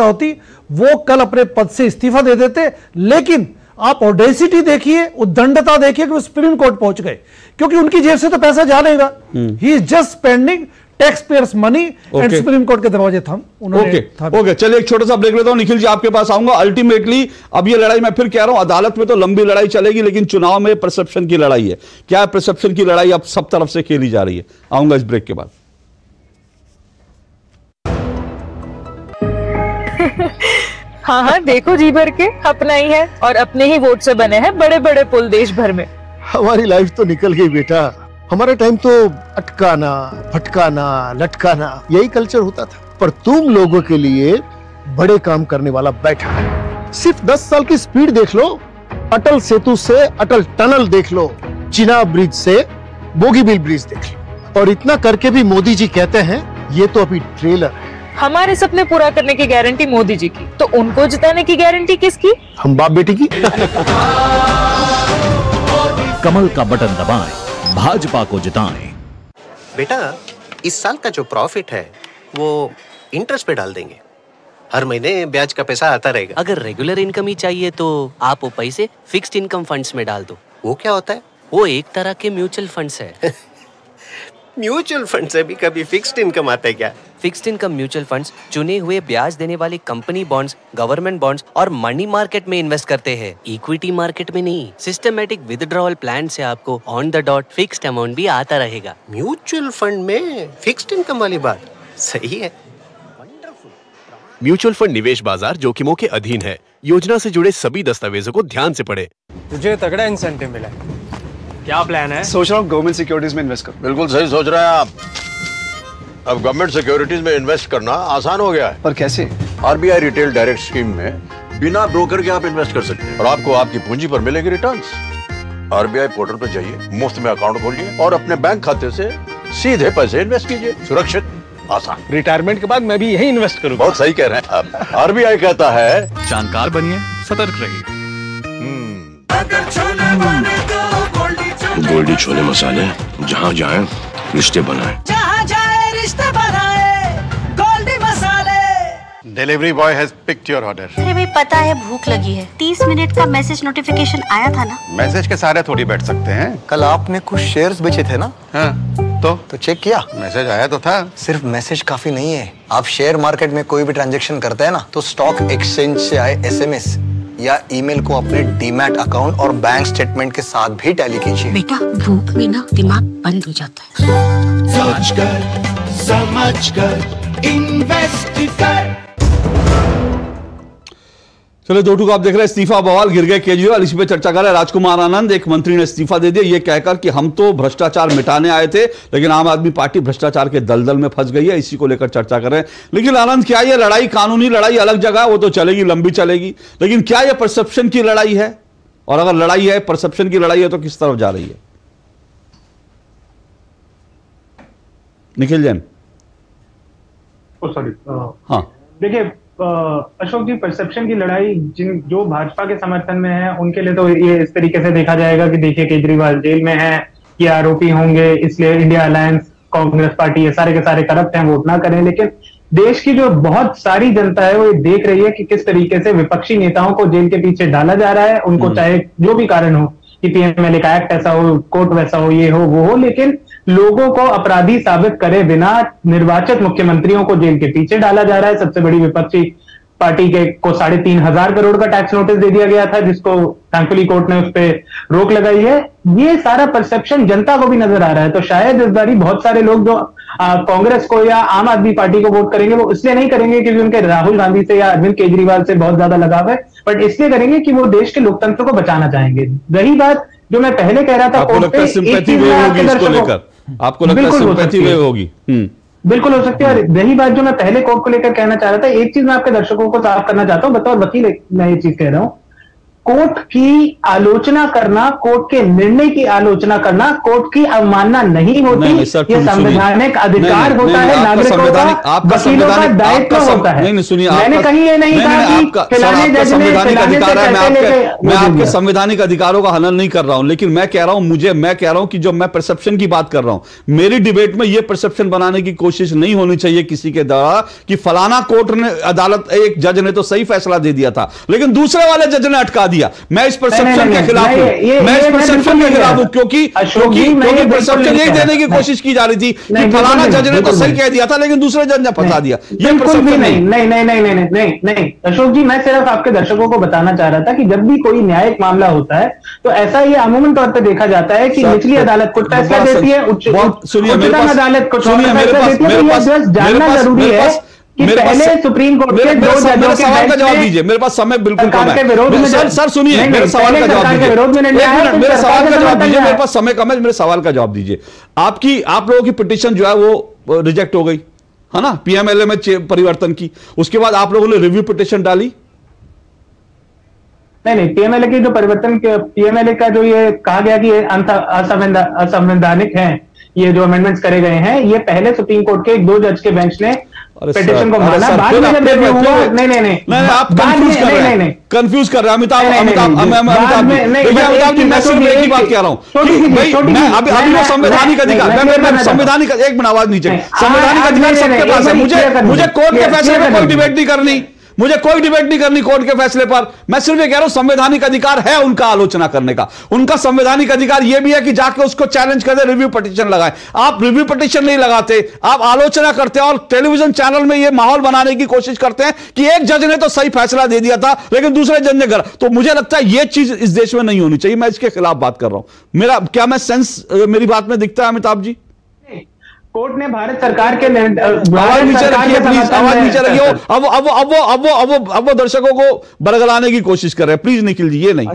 होती, वो कल अपने पद से इस्तीफा दे देते। लेकिन आप ऑडेसिटी देखिए, उद्दंडता देखिए कि वो सुप्रीम कोर्ट पहुंच गए, क्योंकि उनकी जेब से तो पैसा जानेगा। He is just spending tax payers money and supreme court के दरवाजे ओके, चलिए एक छोटा सा ब्रेक लेता हूं। निखिल जी आपके पास आऊंगा। अल्टीमेटली अब ये लड़ाई, मैं फिर कह रहा हूं, अदालत में तो लंबी लड़ाई चलेगी, लेकिन चुनाव में परसेप्शन की लड़ाई है। क्या परसेप्शन की लड़ाई अब सब तरफ से खेली जा रही है? आऊंगा इस ब्रेक के बाद। हाँ, देखो जी भर के अपना ही है और अपने ही वोट से बने हैं बड़े बड़े पुल देश भर में। हमारी लाइफ तो निकल गई बेटा, हमारे टाइम तो अटकाना, फटकाना, लटकाना यही कल्चर होता था। पर तुम लोगों के लिए बड़े काम करने वाला बैठा है। सिर्फ 10 साल की स्पीड देख लो, अटल सेतु से अटल टनल देख लो, चिनाब ब्रिज से बोगीबिल ब्रिज देख लो। और इतना करके भी मोदी जी कहते हैं ये तो अभी ट्रेलर है। हमारे सपने पूरा करने की गारंटी मोदी जी की, तो उनको जिताने की गारंटी किसकी? हम बाप बेटी की। कमल का बटन दबाएं, भाजपा को जिताएं। बेटा, इस साल का जो प्रॉफिट है वो इंटरेस्ट पे डाल देंगे, हर महीने ब्याज का पैसा आता रहेगा। अगर रेगुलर इनकम ही चाहिए तो आप वो पैसे फिक्स्ड इनकम फंड्स में डाल दो। वो क्या होता है? वो एक तरह के म्यूचुअल फंड्स है। म्यूचुअल फंड से भी कभी फिक्स्ड इनकम आता है क्या? फिक्स्ड इनकम म्यूचुअल फंड्स चुने हुए ब्याज देने वाली कंपनी बॉन्ड्स, गवर्नमेंट बॉन्ड्स और मनी मार्केट में इन्वेस्ट करते हैं, इक्विटी मार्केट में नहीं। सिस्टमैटिक विथड्रॉल प्लान से आपको on the dot fixed amount भी आता रहेगा। म्यूचुअल फंड में फिक्स्ड इनकम वाली बात सही है। म्यूचुअल फंड निवेश बाजार जोखिमों के अधीन है। योजना से जुड़े सभी दस्तावेजों को ध्यान से पढ़ें। तुझे तगड़ा इंसेंटिव मिला है, क्या प्लान है? सोच रहा हूँ गवर्नमेंट सिक्योरिटीज में इन्वेस्ट करूं। बिल्कुल सही सोच रहे हैं आप। अब गवर्नमेंट सिक्योरिटीज में इन्वेस्ट करना आसान हो गया है। पर कैसे? आरबीआई रिटेल डायरेक्ट स्कीम में बिना ब्रोकर के आप इन्वेस्ट कर सकते हैं और आपको आपकी पूंजी पर मिलेगी रिटर्न्स। आरबीआई पोर्टल पर जाइए, मुफ्त में अकाउंट खोलिए और अपने बैंक खाते से सीधे पैसे इन्वेस्ट कीजिए। सुरक्षित, आसान। रिटायरमेंट के बाद मैं भी यही इन्वेस्ट करूंगा। बहुत सही कह रहे हैं आप। आरबीआई कहता है जानकार बनिए, सतर्क रहिए। गोल्डी छोले मसाले, जहाँ जाए रिश्ते बनाए, जहाँ जाए रिश्ते बनाए, गोल्डी मसाले। Delivery boy has picked your order. अरे भाई पता है भूख लगी है, 30 मिनट का मैसेज नोटिफिकेशन आया था ना। मैसेज के सारे थोड़ी बैठ सकते हैं। कल आपने कुछ शेयर्स बेचे थे ना? हाँ, तो चेक किया? मैसेज आया तो था। सिर्फ मैसेज काफी नहीं है। आप शेयर मार्केट में कोई भी ट्रांजैक्शन करते हैं ना, तो स्टॉक एक्सचेंज से आए एसएमएस या ईमेल को अपने डीमैट अकाउंट और बैंक स्टेटमेंट के साथ भी टैली कीजिए। बेटा भूख में ना दिमाग बंद हो जाता है। सोचकर समझकर इन्वेस्ट कर। चलो दो टूक आप देख रहे हैं इस्तीफा बवाल, गिर गए केजरीवाल, इसी पे चर्चा कर रहे हैं। राजकुमार आनंद, एक मंत्री ने इस्तीफा दे दिया ये कहकर कि हम तो भ्रष्टाचार मिटाने आए थे, लेकिन आम आदमी पार्टी भ्रष्टाचार के दलदल में फंस गई है, इसी को लेकर चर्चा कर रहे हैं। लेकिन आनंद, क्या ये लड़ाई कानूनी लड़ाई अलग जगह, वो तो चलेगी, लंबी चलेगी, लेकिन क्या ये परसेप्शन की लड़ाई है? और अगर लड़ाई है, परसेप्शन की लड़ाई है, तो किस तरफ जा रही है? निखिल जैन। सॉरी, हाँ देखिए अशोक जी, परसेप्शन की लड़ाई जो भाजपा के समर्थन में है उनके लिए तो ये इस तरीके से देखा जाएगा कि देखिए केजरीवाल जेल में है, ये आरोपी होंगे, इसलिए इंडिया अलायंस, कांग्रेस पार्टी, ये सारे के सारे करप्ट हैं, वोट ना करें। लेकिन देश की जो बहुत सारी जनता है वो ये देख रही है कि किस तरीके से विपक्षी नेताओं को जेल के पीछे डाला जा रहा है, उनको चाहे जो भी कारण हो कि पीएमएलए का एक्ट ऐसा हो, कोर्ट वैसा हो, ये हो वो हो, लेकिन लोगों को अपराधी साबित करे बिना निर्वाचित मुख्यमंत्रियों को जेल के पीछे डाला जा रहा है। सबसे बड़ी विपक्षी पार्टी के को 3,500 करोड़ का टैक्स नोटिस दे दिया गया था, जिसको थैंकफुली कोर्ट ने उस पर रोक लगाई है। ये सारा परसेप्शन जनता को भी नजर आ रहा है। तो शायद इस बारी बहुत सारे लोग जो कांग्रेस को या आम आदमी पार्टी को वोट करेंगे, वो इसलिए नहीं करेंगे क्योंकि उनके राहुल गांधी से या अरविंद केजरीवाल से बहुत ज्यादा लगाव है, बट इसलिए करेंगे कि वो देश के लोकतंत्र को बचाना चाहेंगे। रही बात जो मैं पहले कह रहा था, आपको लगता है सिंपैथी वेव होगी इसको लेकर? आपको लगता है सिंपैथी वेव होगी? बिल्कुल हो सकती है। और रही बात जो मैं पहले कोर्ट को लेकर कहना चाह रहा था, एक चीज मैं आपके दर्शकों को साफ करना चाहता हूं, बतौर वकील मैं ये चीज कह रहा हूं, कोर्ट की आलोचना करना, कोर्ट के निर्णय की आलोचना करना कोर्ट की अवमानना नहीं होती। ये संवैधानिक अधिकार होता है नागरिकों का, वकीलों का दायित्व होता है। नहीं सुनिए, मैंने कहीं ये नहीं कहा कि संवैधानिक अधिकार है। मैं आपके संवैधानिक अधिकारों का हनन नहीं कर रहा हूं, लेकिन मैं कह रहा हूं कि जो मैं परसेप्शन की बात कर रहा हूं, मेरी डिबेट में यह परसेप्शन बनाने की कोशिश नहीं होनी चाहिए किसी के द्वारा कि फलाना कोर्ट ने, अदालत, एक जज ने तो सही फैसला दे दिया था लेकिन दूसरे वाले जज ने अटका दिया। मैं इस परसेप्शन के खिलाफ हूं, मैं इस परसेप्शन के खिलाफ हूं, क्योंकि परसेप्शन यही देने की कोशिश की जा रही थी कि फलाना जज ने तो सही कह दिया था लेकिन दूसरे जज ने फंसा दिया। ये परसेप्शन नहीं अशोक जी, मैं सिर्फ आपके दर्शकों को बताना चाह रहा था कि जब भी कोई न्यायिक मामला होता है तो ऐसा ये अमूमन तौर पर देखा जाता है कि निचली अदालत कुछ फैसला देती है, उच्चतम अदालत कुछ फैसला देती है। तो जानना जरूरी है कि पहले सुप्रीम कोर्ट के दो जजों के सवाल का जवाब दीजिए। मेरे पास समय बिल्कुल कम है। सर सुनिए, मेरे सवाल का जवाब दीजिए। मेरे सवाल का जवाब दीजिए, मेरे पास समय कम है, मेरे सवाल का जवाब दीजिए। आप लोगों की पिटीशन जो है वो रिजेक्ट हो गई है ना, पीएमएलए में परिवर्तन की, उसके बाद आप लोगों ने रिव्यू पिटीशन डाली। नहीं, पीएमएलए की जो परिवर्तन, पीएमएलए का जो ये कहा गया कि असंवैधानिक है, ये जो अमेंडमेंट्स करे गए हैं, ये पहले सुप्रीम कोर्ट के एक 2 जज के बेंच ने पिटीशन को माना। बाद में जब रिव्यू हुआ, नहीं आप कंफ्यूज कर रहे हैं अमिताभ जी। मैं सिर्फ एक ही बात कह रहा हूं, अभी वो संवैधानिक अधिकार, संवैधानिक, एक मिनट आवाज नीचे, संवैधानिक अधिकार सबके पास है। मुझे कोर्ट के फैसले में कोई डिबेट नहीं करनी, मुझे कोई डिबेट नहीं करनी कोर्ट के फैसले पर। मैं सिर्फ ये कह रहा हूं संवैधानिक अधिकार है उनका आलोचना करने का। उनका संवैधानिक अधिकार यह भी है कि जाके उसको चैलेंज कर दे, रिव्यू पिटीशन लगाए। आप रिव्यू पिटीशन नहीं लगाते, आप आलोचना करते हैं और टेलीविजन चैनल में यह माहौल बनाने की कोशिश करते हैं कि एक जज ने तो सही फैसला दे दिया था लेकिन दूसरे जज ने गलत। तो मुझे लगता है यह चीज इस देश में नहीं होनी चाहिए। मैं इसके खिलाफ बात कर रहा हूं। क्या मैं सेंस मेरी बात में दिखता है अमिताभ जी? कोर्ट ने भारत सरकार के आवाज नीचे रखिए प्लीज, आवाज नीचे रखिए। अब वो दर्शकों को बरगलाने की कोशिश कर रहे हैं। प्लीज निखिल जी, ये नहीं।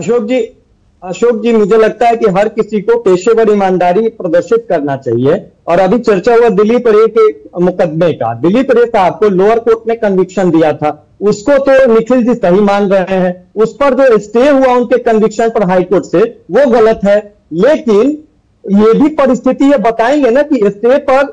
अशोक जी मुझे लगता है कि हर किसी को पेशेवर ईमानदारी प्रदर्शित करना चाहिए। और अभी चर्चा हुआ दिलीप रे के मुकदमे का। दिलीप रे साहब को लोअर कोर्ट ने कन्विक्शन दिया था, उसको तो निखिल जी सही मान रहे हैं। उस पर जो स्टे हुआ उनके कन्विक्शन पर हाईकोर्ट से, वो गलत है। लेकिन ये भी परिस्थिति ये बताएंगे ना कि स्टे पर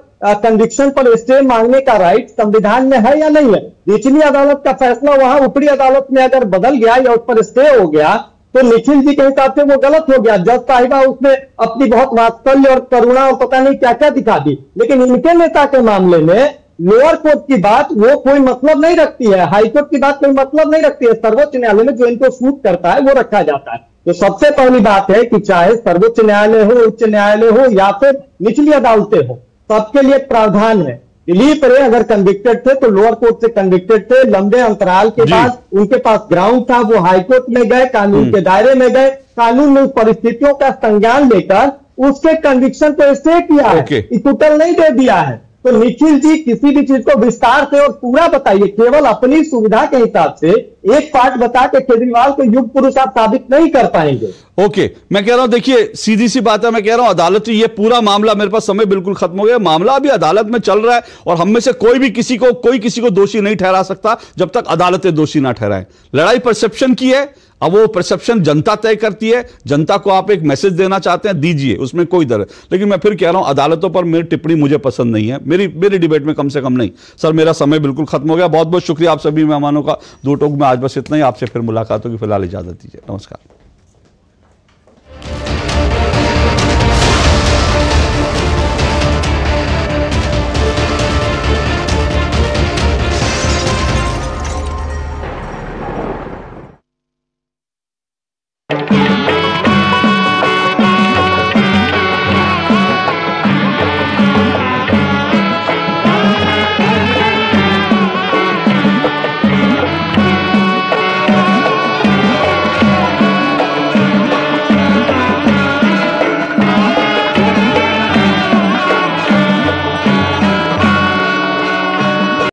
कन्विक्शन पर स्टे मांगने का राइट संविधान में है या नहीं है। निचली अदालत का फैसला वहां ऊपरी अदालत में अगर बदल गया या उस पर स्टे हो गया तो निखिल जी के हिसाब से वो गलत हो गया। जज साहिबा उसमें अपनी बहुत वात्सल्य और करुणा और पता नहीं क्या क्या दिखा दी। लेकिन इनके नेता के मामले में लोअर कोर्ट की बात वो कोई मतलब नहीं रखती है, हाईकोर्ट की बात कोई मतलब नहीं रखती है। सर्वोच्च न्यायालय में जो इनको सूट करता है वो रखा जाता है। तो सबसे पहली बात है कि चाहे सर्वोच्च न्यायालय हो, उच्च न्यायालय हो या फिर निचली अदालतें हो, सबके लिए प्रावधान है। दिलीप रे अगर कन्विक्टेड थे तो लोअर कोर्ट से कन्विक्टेड थे। लंबे अंतराल के बाद उनके पास ग्राउंड था, वो हाईकोर्ट में गए, कानून के दायरे में गए, कानून में परिस्थितियों का संज्ञान लेकर उसके कन्विक्शन को स्टे किया है, इकुटल नहीं दे दिया है। तो निखिल जी किसी भी चीज को विस्तार से और पूरा बताइए, केवल अपनी सुविधा के हिसाब से एक पार्ट बता के केजरीवाल को युग पुरुष आप साबित नहीं कर पाएंगे। ओके, मैं कह रहा हूं देखिए सीधी सी बात है, मैं कह रहा हूं अदालत ये पूरा मामला, मेरे पास समय बिल्कुल खत्म हो गया, मामला अभी अदालत में चल रहा है और हम में से कोई किसी को दोषी नहीं ठहरा सकता जब तक अदालतें दोषी ना ठहराएं। लड़ाई परसेप्शन की है, अब वो परसेप्शन जनता तय करती है। जनता को आप एक मैसेज देना चाहते हैं, दीजिए, उसमें कोई दर है। लेकिन मैं फिर कह रहा हूं अदालतों पर मेरी टिप्पणी मुझे पसंद नहीं है, मेरी डिबेट में कम से कम नहीं। सर मेरा समय बिल्कुल खत्म हो गया। बहुत बहुत शुक्रिया आप सभी मेहमानों का। दो टोक में आज बस इतना ही, आपसे फिर मुलाकात होगी। फिलहाल इजाजत दीजिए, नमस्कार। Yeah.